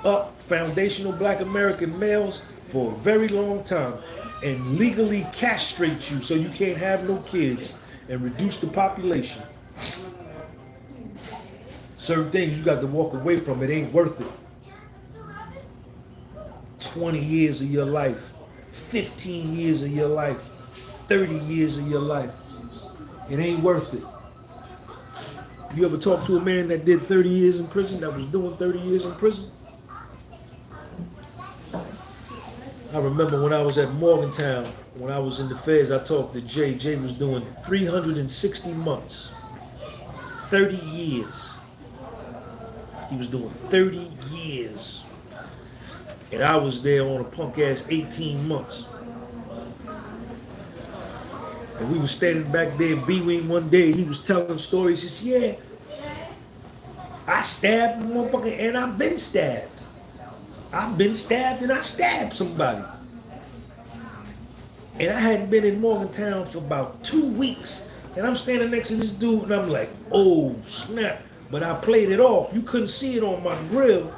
up foundational black American males for a very long time and legally castrate you so you can't have no kids and reduce the population. Certain things you got to walk away from. It ain't worth it. 20 years of your life, 15 years of your life, 30 years of your life. It ain't worth it. You ever talk to a man that did 30 years in prison, that was doing 30 years in prison? I remember when I was at Morgantown, when I was in the feds, I talked to Jay. Jay was doing 360 months, 30 years. He was doing 30 years. And I was there on a punk ass 18 months. And we were standing back there B-Wing one day. He was telling stories. He says, yeah, I stabbed a motherfucker and I've been stabbed. I've been stabbed and I stabbed somebody. And I hadn't been in Morgantown for about 2 weeks. And I'm standing next to this dude and I'm like, oh, snap. But I played it off. You couldn't see it on my grill.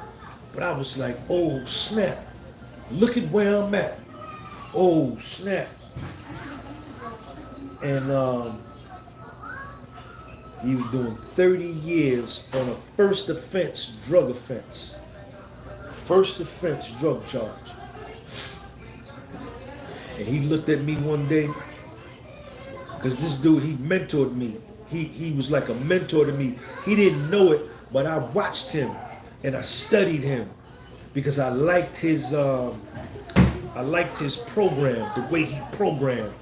But I was like, oh, snap. Look at where I'm at. Oh, snap. And he was doing 30 years on a first offense drug offense. First offense drug charge. And he looked at me one day, because this dude, he mentored me. He was like a mentor to me. He didn't know it, but I watched him and I studied him because I liked his program, the way he programmed.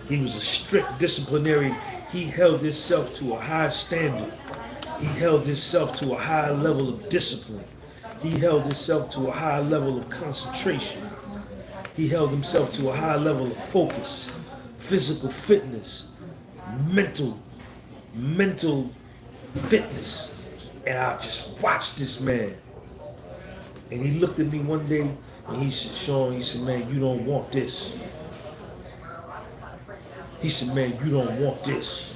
He was a strict disciplinarian. He held himself to a high standard. He held himself to a high level of discipline. He held himself to a high level of concentration. He held himself to a high level of focus, physical fitness, mental fitness. And I just watched this man. And he looked at me one day and he said, Sean, he said, man, you don't want this. He said, man, you don't want this.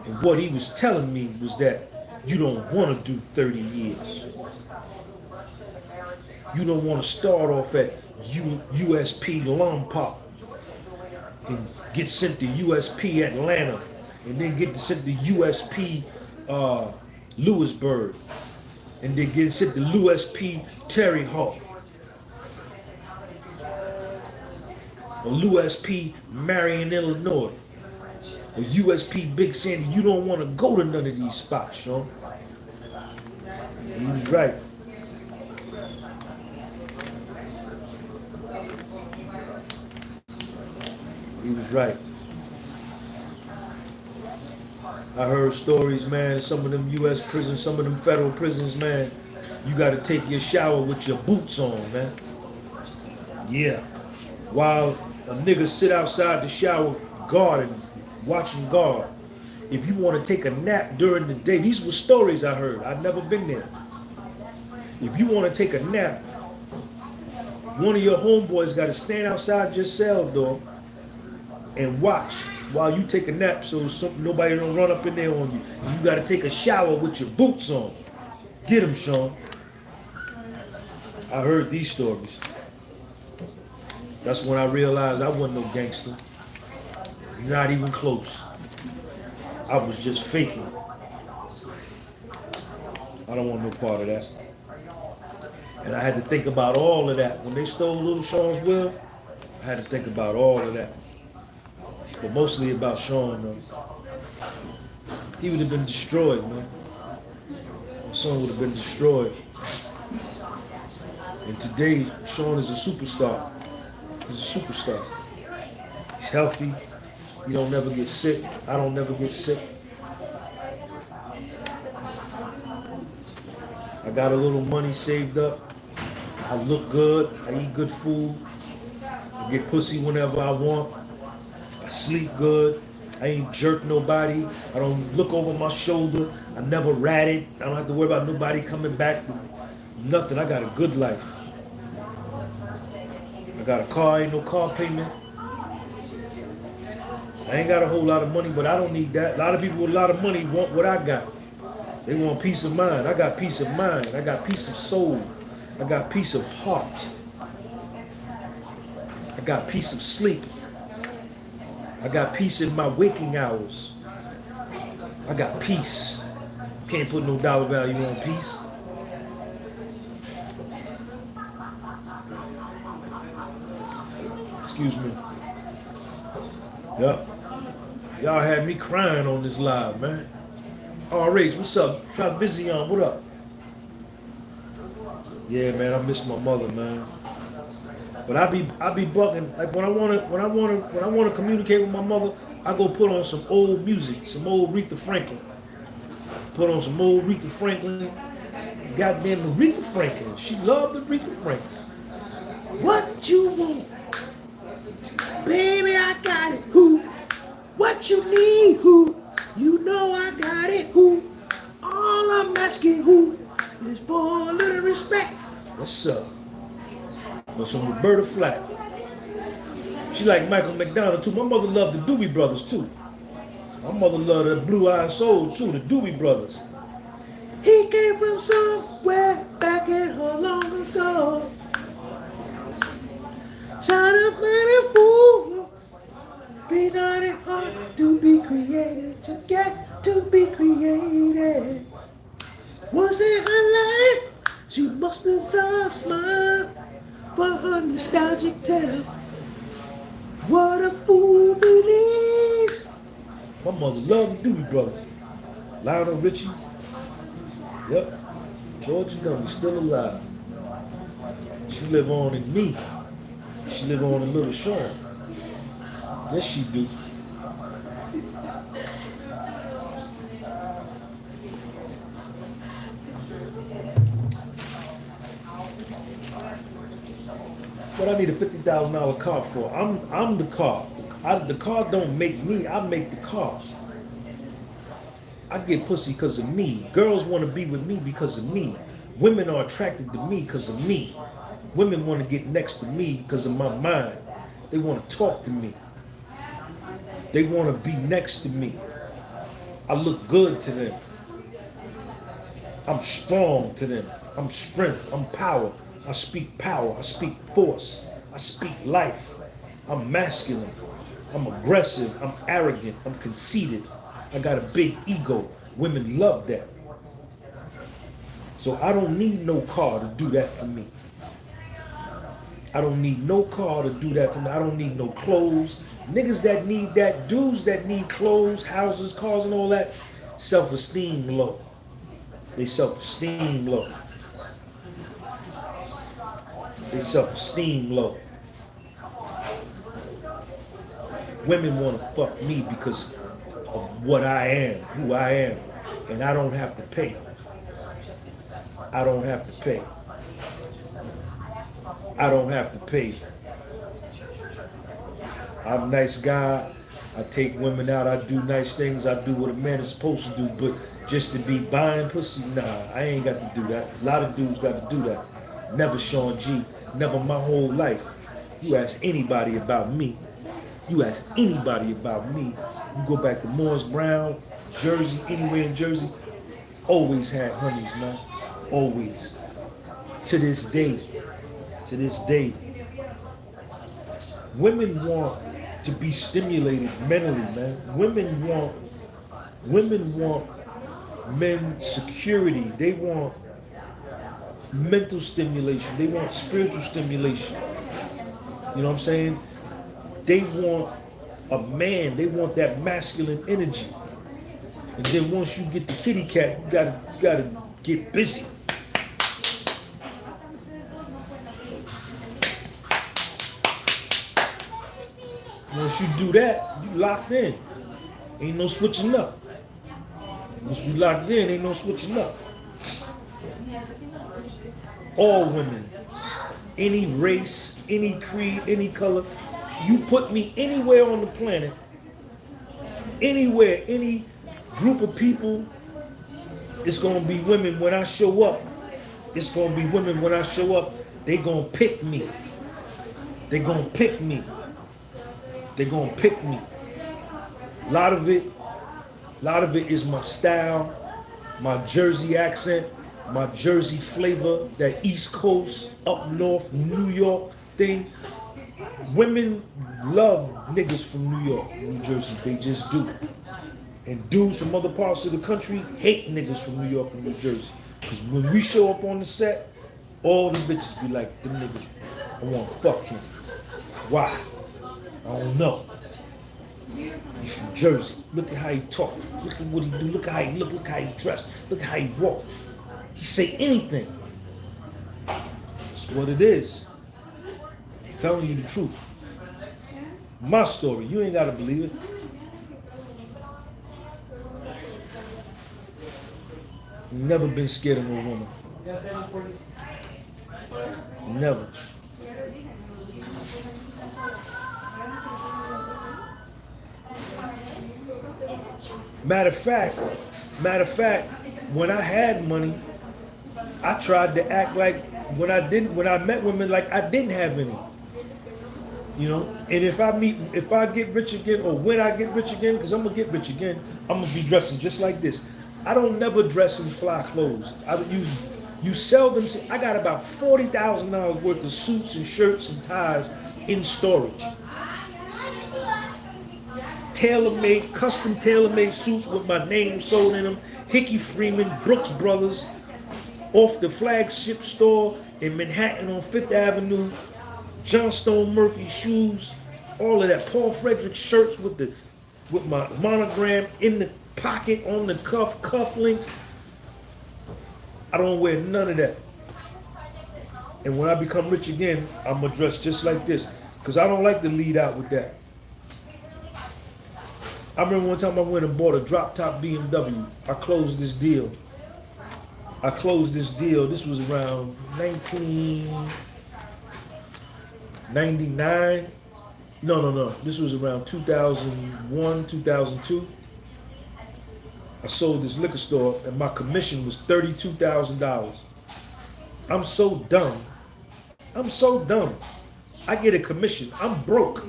And what he was telling me was that you don't want to do 30 years. You don't want to start off at USP Lompoc and get sent to USP Atlanta and then get sent to USP Lewisburg and then get sent to USP Terre Haute or USP Marion, Illinois or USP Big Sandy. You don't want to go to none of these spots, Sean. He was right. He was right. I heard stories, man, some of them U.S. prisons, some of them federal prisons, man, you got to take your shower with your boots on, man. Yeah. While a nigga sit outside the shower guarding, watching guard. If you want to take a nap during the day, these were stories I heard. I've never been there. If you want to take a nap, one of your homeboys got to stand outside your cell door and watch while you take a nap so nobody don't run up in there on you. You got to take a shower with your boots on. Get him, Sean. I heard these stories. That's when I realized I wasn't no gangster. Not even close. I was just faking. I don't want no part of that. And I had to think about all of that. When they stole Little Sean's will, I had to think about all of that. But mostly about Sean, though. He would have been destroyed, man. My son would have been destroyed. And today, Sean is a superstar. He's a superstar. He's healthy. He don't never get sick. I don't never get sick. I got a little money saved up. I look good. I eat good food. I get pussy whenever I want. I sleep good. I ain't jerk nobody. I don't look over my shoulder. I never ratted. I don't have to worry about nobody coming back. Nothing. I got a good life. I got a car. Ain't no car payment. I ain't got a whole lot of money, but I don't need that. A lot of people with a lot of money want what I got. They want peace of mind. I got peace of mind. I got peace of soul. I got peace of heart. I got peace of sleep. I got peace in my waking hours. I got peace. Can't put no dollar value on peace. Excuse me. Yup. Y'all had me crying on this live, man. RH, what's up? Try Vision, what up? Yeah, man, I miss my mother, man. But I be bugging. Like when I wanna communicate with my mother, I go put on some old music, some old Aretha Franklin. Put on some old Aretha Franklin. Goddamn Aretha Franklin. She loved Aretha Franklin. What you want? Baby, I got it. Who? What you need? Who? You know I got it. Who? All I'm asking who is for a little respect. What's up? But some Roberta Flack. She like Michael McDonald too. My mother loved the Doobie Brothers too. My mother loved the Blue Eyed Soul too, the Doobie Brothers. He came from somewhere back in her long ago. Son of man, fool. Be not it hard to be created, to get to be created. Once in her life, she must have saw a smile for her nostalgic tale. What a fool believes. My mother loved the Doobie Brothers. Lionel Richie. Yep. Georgia Gunby still alive. She live on in me. She live on in Little Sean. Yes, she do. What I need a $50,000 car for? I'm the car. The car don't make me. I make the car. I get pussy because of me. Girls want to be with me because of me. Women are attracted to me because of me. Women want to get next to me because of my mind. They want to talk to me. They want to be next to me. I look good to them. I'm strong to them. I'm strength. I'm power. I speak power. I speak force. I speak life. I'm masculine. I'm aggressive. I'm arrogant. I'm conceited. I got a big ego. Women love that. So I don't need no car to do that for me. I don't need no car to do that for me. I don't need no clothes. Niggas that need that, dudes that need clothes, houses, cars, and all that, self-esteem low. They self-esteem low. They self-esteem low. Women want to fuck me because of what I am, who I am, and I don't have to pay. I don't have to pay. I don't have to pay. I'm a nice guy. I take women out. I do nice things. I do what a man is supposed to do. But just to be buying pussy, nah, I ain't got to do that. A lot of dudes got to do that. Never Sean G. Never my whole life. You ask anybody about me. You ask anybody about me. You go back to Morris Brown, Jersey, anywhere in Jersey. Always had honeys, man. Always. To this day. To this day. Women want to be stimulated mentally, man. Women want men's security. They want mental stimulation. They want spiritual stimulation. You know what I'm saying? They want a man. They want that masculine energy. And then once you get the kitty cat, you gotta get busy. Once you do that, you locked in. Ain't no switching up. Once we locked in, ain't no switching up. All women, any race, any creed, any color, you put me anywhere on the planet, anywhere, any group of people, it's gonna be women when I show up. It's gonna be women when I show up. They gonna pick me. They gonna pick me. They gonna pick me. A lot of it is my style, my Jersey accent, my Jersey flavor, that East Coast, up north, New York thing. Women love niggas from New York, New Jersey. They just do. And dudes from other parts of the country hate niggas from New York and New Jersey. Because when we show up on the set, all the bitches be like, them niggas, I want to fuck him. Why? I don't know. He's from Jersey. Look at how he talk. Look at what he do. Look at how he look. Look how he dress. Look at how he walk. He say anything. That's what it is. I'm telling you the truth. My story. You ain't gotta believe it. Never been scared of no woman. Never. Matter of fact, when I had money, I tried to act like when I met women like I didn't have any. You know? And if I get rich again, or when I get rich again, because I'm gonna get rich again, I'm gonna be dressing just like this. I don't never dress in fly clothes. You seldom see. I got about $40,000 worth of suits and shirts and ties in storage. Tailor-made, custom tailor-made suits with my name sold in them. Hickey Freeman, Brooks Brothers, off the flagship store in Manhattan on 5th Avenue. Johnstone Murphy shoes, all of that. Paul Frederick shirts with my monogram in the pocket, on the cufflinks. I don't wear none of that. And when I become rich again, I'm gonna dress just like this, because I don't like to lead out with that. I remember one time I went and bought a drop-top BMW. I closed this deal. This was around 1999. No. This was around 2001, 2002. I sold this liquor store and my commission was $32,000. I'm so dumb. I get a commission. I'm broke.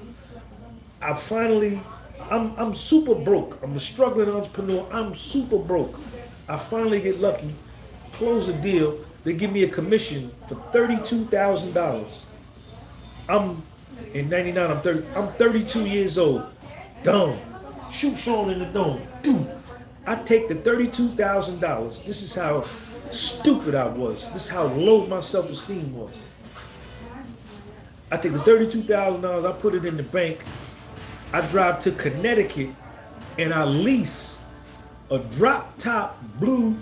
I'm super broke. I'm a struggling entrepreneur. I'm super broke. I finally get lucky, close a deal. They give me a commission for $32,000. In 99, I'm 32 years old. Dumb. Shoot Sean in the dome. Dude, I take the $32,000. This is how stupid I was. This is how low my self-esteem was. I take the $32,000, I put it in the bank. I drive to Connecticut and I lease a drop-top blue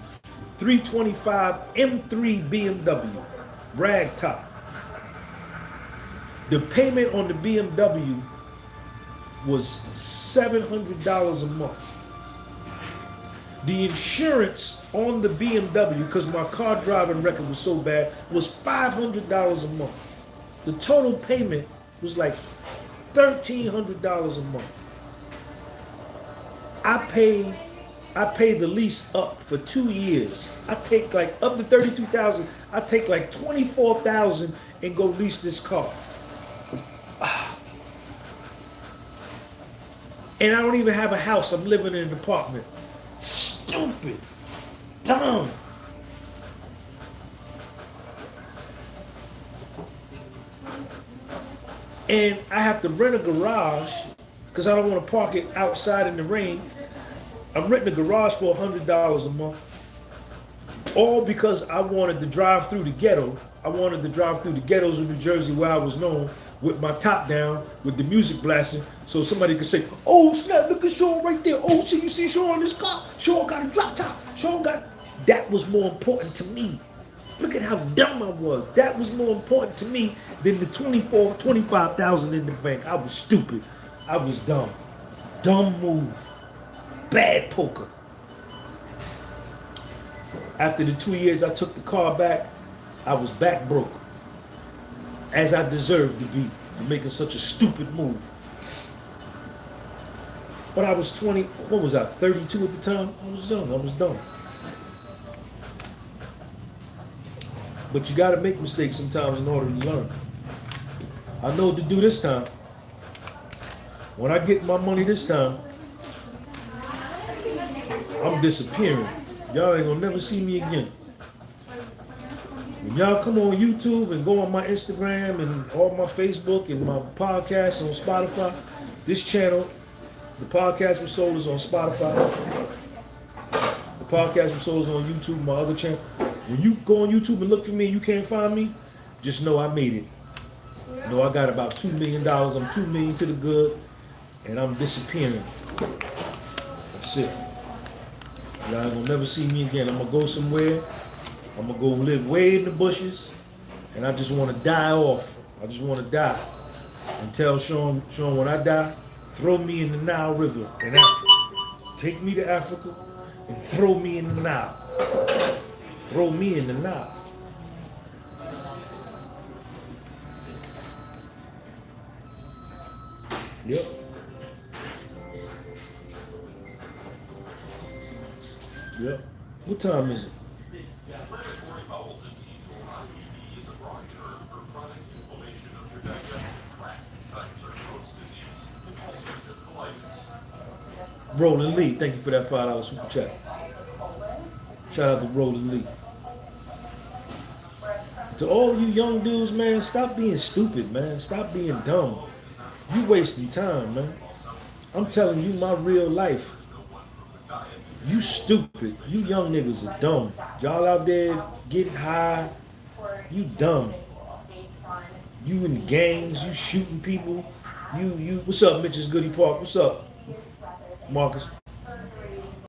325 M3 BMW, rag top. The payment on the BMW was $700 a month. The insurance on the BMW, because my car driving record was so bad, was $500 a month. The total payment was like $1,300 a month. I paid the lease up for 2 years. I take like up to $32,000. I take like $24,000 and go lease this car. And I don't even have a house. I'm living in an apartment. Stupid. Dumb. And I have to rent a garage because I don't want to park it outside in the rain. I'm renting a garage for $100 a month. All because I wanted to drive through the ghetto. I wanted to drive through the ghettos of New Jersey where I was known, with my top down, with the music blasting, so somebody could say, oh snap, look at Sean right there. Oh shit, you see Sean in this car? Sean got a drop top. Sean got... That was more important to me. Look at how dumb I was. That was more important to me than the $25,000 in the bank. I was stupid. I was dumb. Dumb move. Bad poker. After the 2 years I took the car back, I was back broke. As I deserved to be for making such a stupid move. But I was 20, what was I, 32 at the time? I was young, I was dumb. But you gotta make mistakes sometimes in order to learn. I know what to do this time. When I get my money this time, I'm disappearing. Y'all ain't gonna never see me again. When y'all come on YouTube and go on my Instagram and all my Facebook and my podcast on Spotify, this channel, the podcast with Soul is on Spotify. The podcast with Soul is on YouTube, my other channel. When you go on YouTube and look for me and you can't find me, just know I made it. You know I got about $2 million. I'm $2 million to the good, and I'm disappearing. That's it. Y'all ain't gonna never see me again. I'm gonna go somewhere. I'm gonna go live way in the bushes, and I just want to die off. I just want to die and tell Sean, when I die, throw me in the Nile River in Africa. Take me to Africa and throw me in the Nile. Throw me in the Nile. Yep. Yep. What time is it? Roland Lee, thank you for that $5 super chat. Shout out to Roland Lee. To all you young dudes, man, stop being stupid, man. Stop being dumb. You wasting time, man. I'm telling you my real life. You stupid. You young niggas are dumb. Y'all out there getting high. You dumb. You in gangs. You shooting people. You. What's up, Mitch's Goody Park? What's up, Marcus?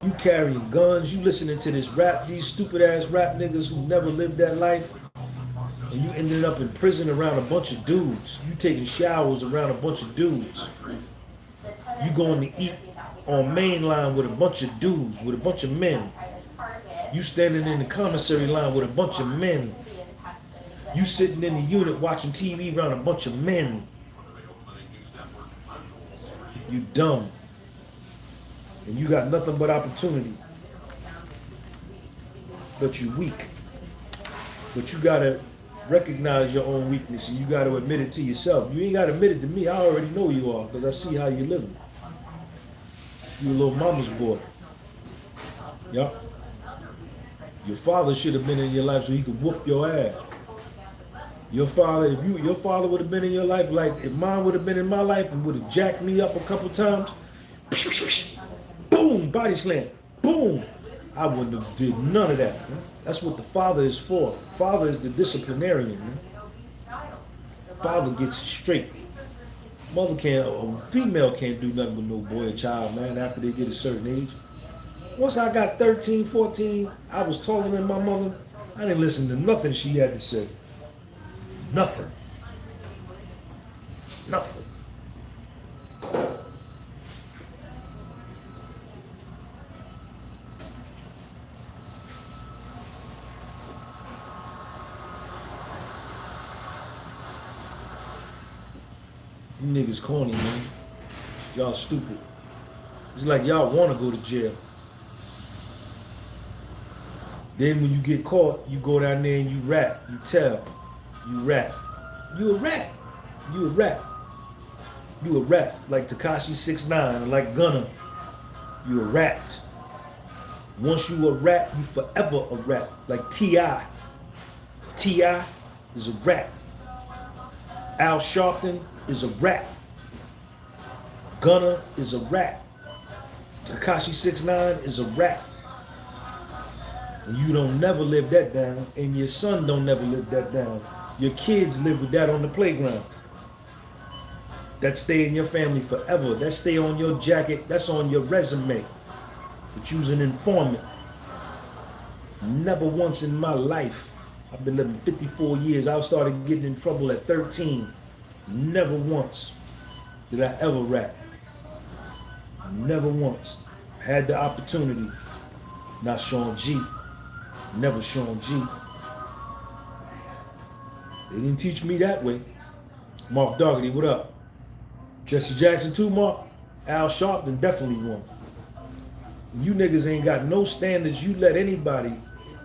You carrying guns. You listening to this rap. These stupid ass rap niggas who never lived that life. And you ended up in prison around a bunch of dudes. You taking showers around a bunch of dudes. You going to eat on main line with a bunch of dudes, with a bunch of men. You standing in the commissary line with a bunch of men. You sitting in the unit watching TV around a bunch of men. You dumb. And you got nothing but opportunity. But you weak. But you gotta recognize your own weakness and you gotta admit it to yourself. You ain't gotta admit it to me. I already know you are because I see how you're living. You a little mama's boy. Yup. Your father should have been in your life so he could whoop your ass. Your father, if your father would have been in your life, like if mine would have been in my life and would have jacked me up a couple times, boom, body slam, boom. I wouldn't have did none of that, man. That's what the father is for. Father is the disciplinarian, man. Father gets it straight. Mother can't, a female can't do nothing with no boy or child, man, after they get a certain age. Once I got 13, 14, I was taller than my mother. I didn't listen to nothing she had to say. Nothing. Nothing. You niggas corny, man. Y'all stupid. It's like y'all want to go to jail. Then when you get caught, you go down there and you rap. You tell. You rap. You a rat. You a rat. You a rat. Like Tekashi 6ix9ine or like Gunna. You a rat. Once you a rat, you forever a rat. Like T.I. T.I. is a rat. Al Sharpton is a rat. Gunna is a rat. Tekashi 6ix9ine is a rat. And you don't never live that down, and your son don't never live that down. Your kids live with that on the playground. That stay in your family forever. That stay on your jacket. That's on your resume. But you's an informant. Never once in my life, I've been living 54 years, I started getting in trouble at 13. Never once did I ever rap. Never once. Had the opportunity. Not Sean G. Never Sean G. They didn't teach me that way. Mark Dougherty, what up? Jesse Jackson too, Mark? Al Sharpton definitely won. You niggas ain't got no standards. You let anybody,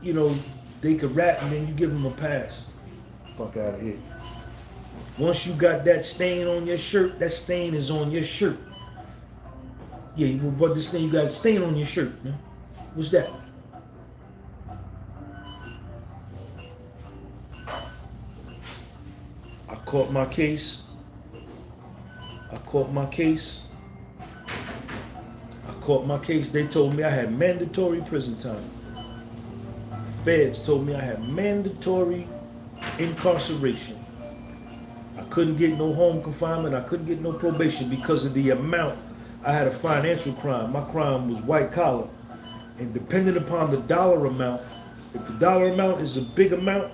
you know, they could rap and then you give them a pass. Fuck out of here. Once you got that stain on your shirt, that stain is on your shirt. Yeah, but this thing, you got a stain on your shirt, man. What's that? I caught my case. I caught my case. I caught my case. They told me I had mandatory prison time. The feds told me I had mandatory incarceration. I couldn't get no home confinement. I couldn't get no probation because of the amount. I had a financial crime. My crime was white collar. And depending upon the dollar amount, if the dollar amount is a big amount,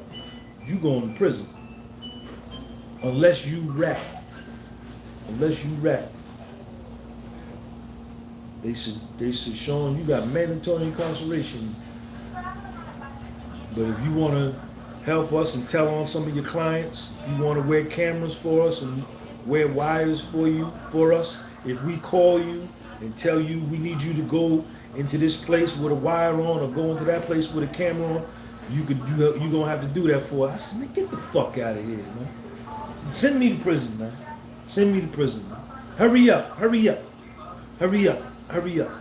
you going to prison. Unless you rap. Unless you rap. They said, Sean, you got mandatory incarceration. But if you want to help us and tell on some of your clients, if you want to wear cameras for us and wear wires for us, if we call you and tell you we need you to go into this place with a wire on or go into that place with a camera on, you're gonna have to do that for us. I said, man, get the fuck out of here, man. Send me to prison, man. Send me to prison, man. Hurry up, hurry up, hurry up, hurry up,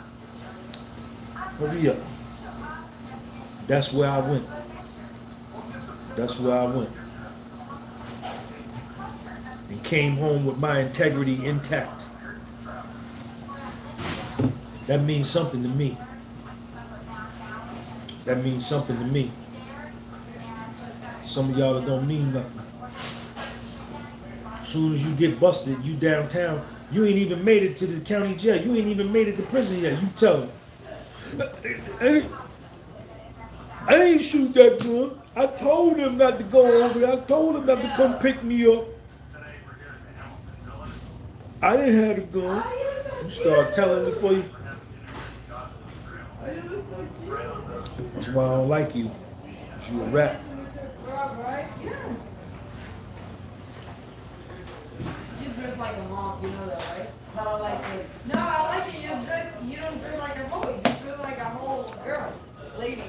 hurry up. That's where I went. That's where I went. And came home with my integrity intact. That means something to me. That means something to me. Some of y'all that don't mean nothing. As soon as you get busted, you downtown, you ain't even made it to the county jail. You ain't even made it to prison yet. You tell them. I ain't shoot that gun. I told him not to go over there. I told him not to come pick me up. I didn't have the gun. You start telling me for you. That's why I don't like you. You a rap. You dress like a mom, you know that, right? But I like it. No, I like it. You don't dress like a boy. You dress like a whole girl, lady.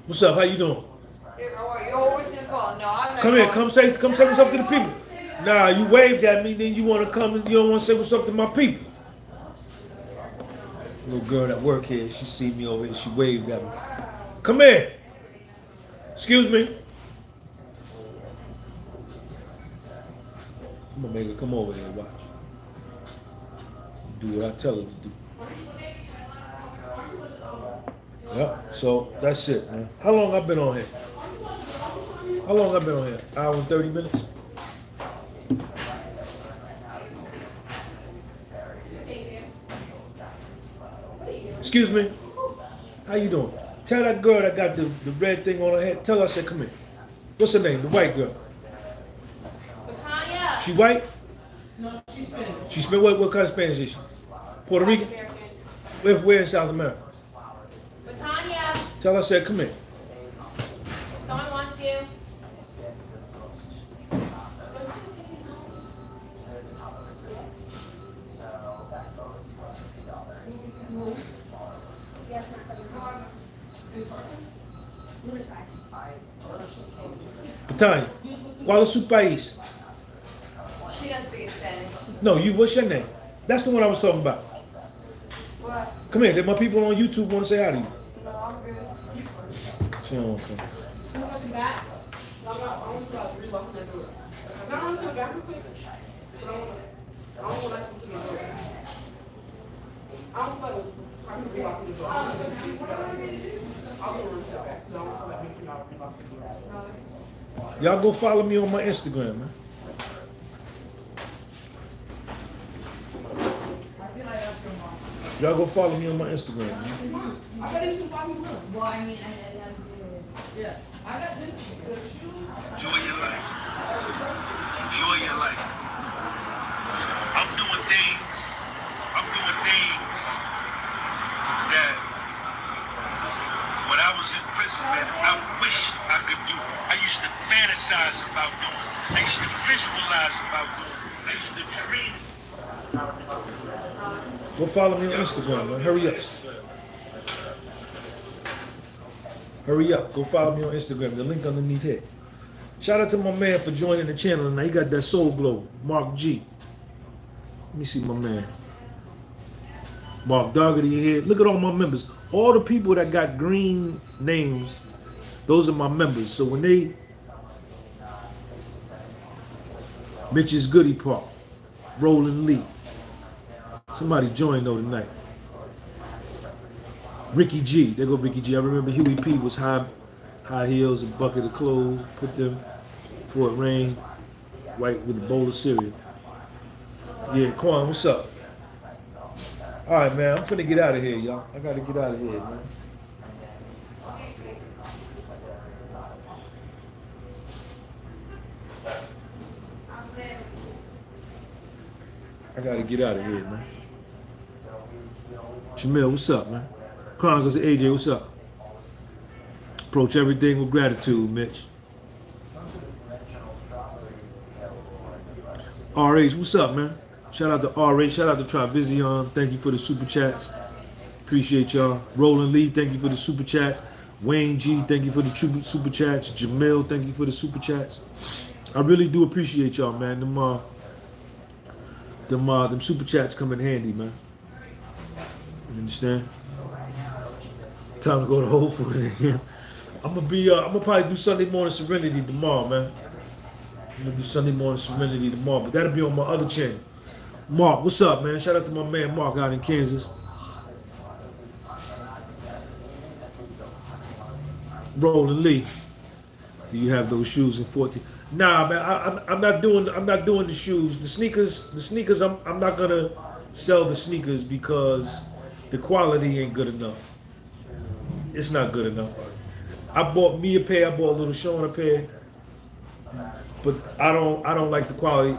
What's up? How you doing? You always gonna call. No, I'm not. Come here. Come say what's up to the people. Nah, you waved at me, then you want to come and you don't want to say what's up to my people. Little girl that work here, she see me over here, she waved at me. Come here. Excuse me. I'm gonna make her come over here and watch. Do what I tell her to do. Yeah, so that's it, man. How long I been on here? How long I been on here? Hour and 30 minutes? Excuse me. How you doing? Tell that girl that got the red thing on her head. Tell her I said come here. What's her name? The white girl. Tanya. She white? No, she's Spanish. She Spanish. What kind of Spanish is she? Puerto Rican? Where in South America? Tanya. Tell her I said come here. Someone wants you. Tanya, ¿cuál es su país? She doesn't speak Spanish. No, you. What's your name? That's the one I was talking about. What? Come here. My people on YouTube want to say hi to you. No, I'm good. She don't want to come. You want some back? I'm not. I want to about 3 walking that door. No, I'm gonna back real quick. I don't want to see you do it. I don't play with you. I'm gonna walk in the door. I'll go run to the back. No, I'm gonna make you not walk in the door. Y'all go follow me on my Instagram, man. I feel like that's your mom. Y'all go follow me on my Instagram, man. I got these two walking with. Well, I mean, I have to do it. Yeah. I got this. The shoes. Enjoy your life. Enjoy your life. I'm doing things that when I was in prison, man, I wished I could do. I used to fantasize about doing. I used to visualize about doing. I used to dream. Go follow me on Instagram, man. Hurry up. Hurry up. Go follow me on Instagram. The link underneath here. Shout out to my man for joining the channel tonight. He got that soul glow. Mark G. Let me see my man. Mark Dougherty here. Look at all my members. All the people that got green names, those are my members. So when they... Mitch's Goody Park. Roland Lee. Somebody joined though tonight. Ricky G. There go Ricky G. I remember Huey P was high heels, a bucket of clothes. Put them before it rained. White with a bowl of cereal. Yeah, Quan, what's up? All right, man. I'm finna get out of here, y'all. I gotta get out of here, man. I gotta get out of here, man. Jamil, what's up, man? Chronicles of AJ, what's up? Approach everything with gratitude, Mitch. RH, what's up, man? Shout out to RH, shout out to Travision. Thank you for the super chats. Appreciate y'all. Roland Lee, thank you for the super chats. Wayne G, thank you for the super chats. Jamil, thank you for the super chats. I really do appreciate y'all, man. Them super chats come in handy, man. You understand? Time to go to Whole Foods again. I'm gonna probably do Sunday morning Serenity tomorrow, man. I'm gonna do Sunday morning Serenity tomorrow, but that'll be on my other channel. Mark, what's up, man? Shout out to my man Mark out in Kansas. Roland Lee, do you have those shoes in 14? Nah, man, I'm not doing the shoes. The sneakers. I'm not gonna sell the sneakers because the quality ain't good enough. It's not good enough. I bought me a pair. I bought little Sean a pair, but I don't like the quality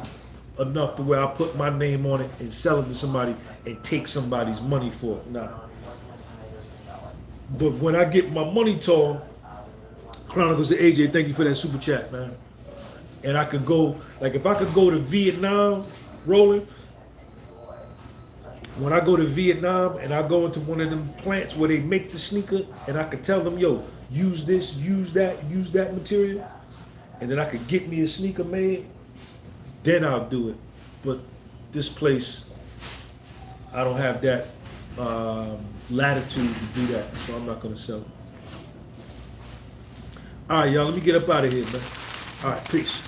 enough to where I put my name on it and sell it to somebody and take somebody's money for it. Nah. But when I get my money tall, Chronicles of AJ, thank you for that super chat, man. And I could go, like if I could go to Vietnam, Roland, when I go to Vietnam and I go into one of them plants where they make the sneaker and I could tell them, yo, use this, use that material, and then I could get me a sneaker made, then I'll do it. But this place, I don't have that latitude to do that, so I'm not gonna sell it. All right, y'all, let me get up out of here, man. All right, peace.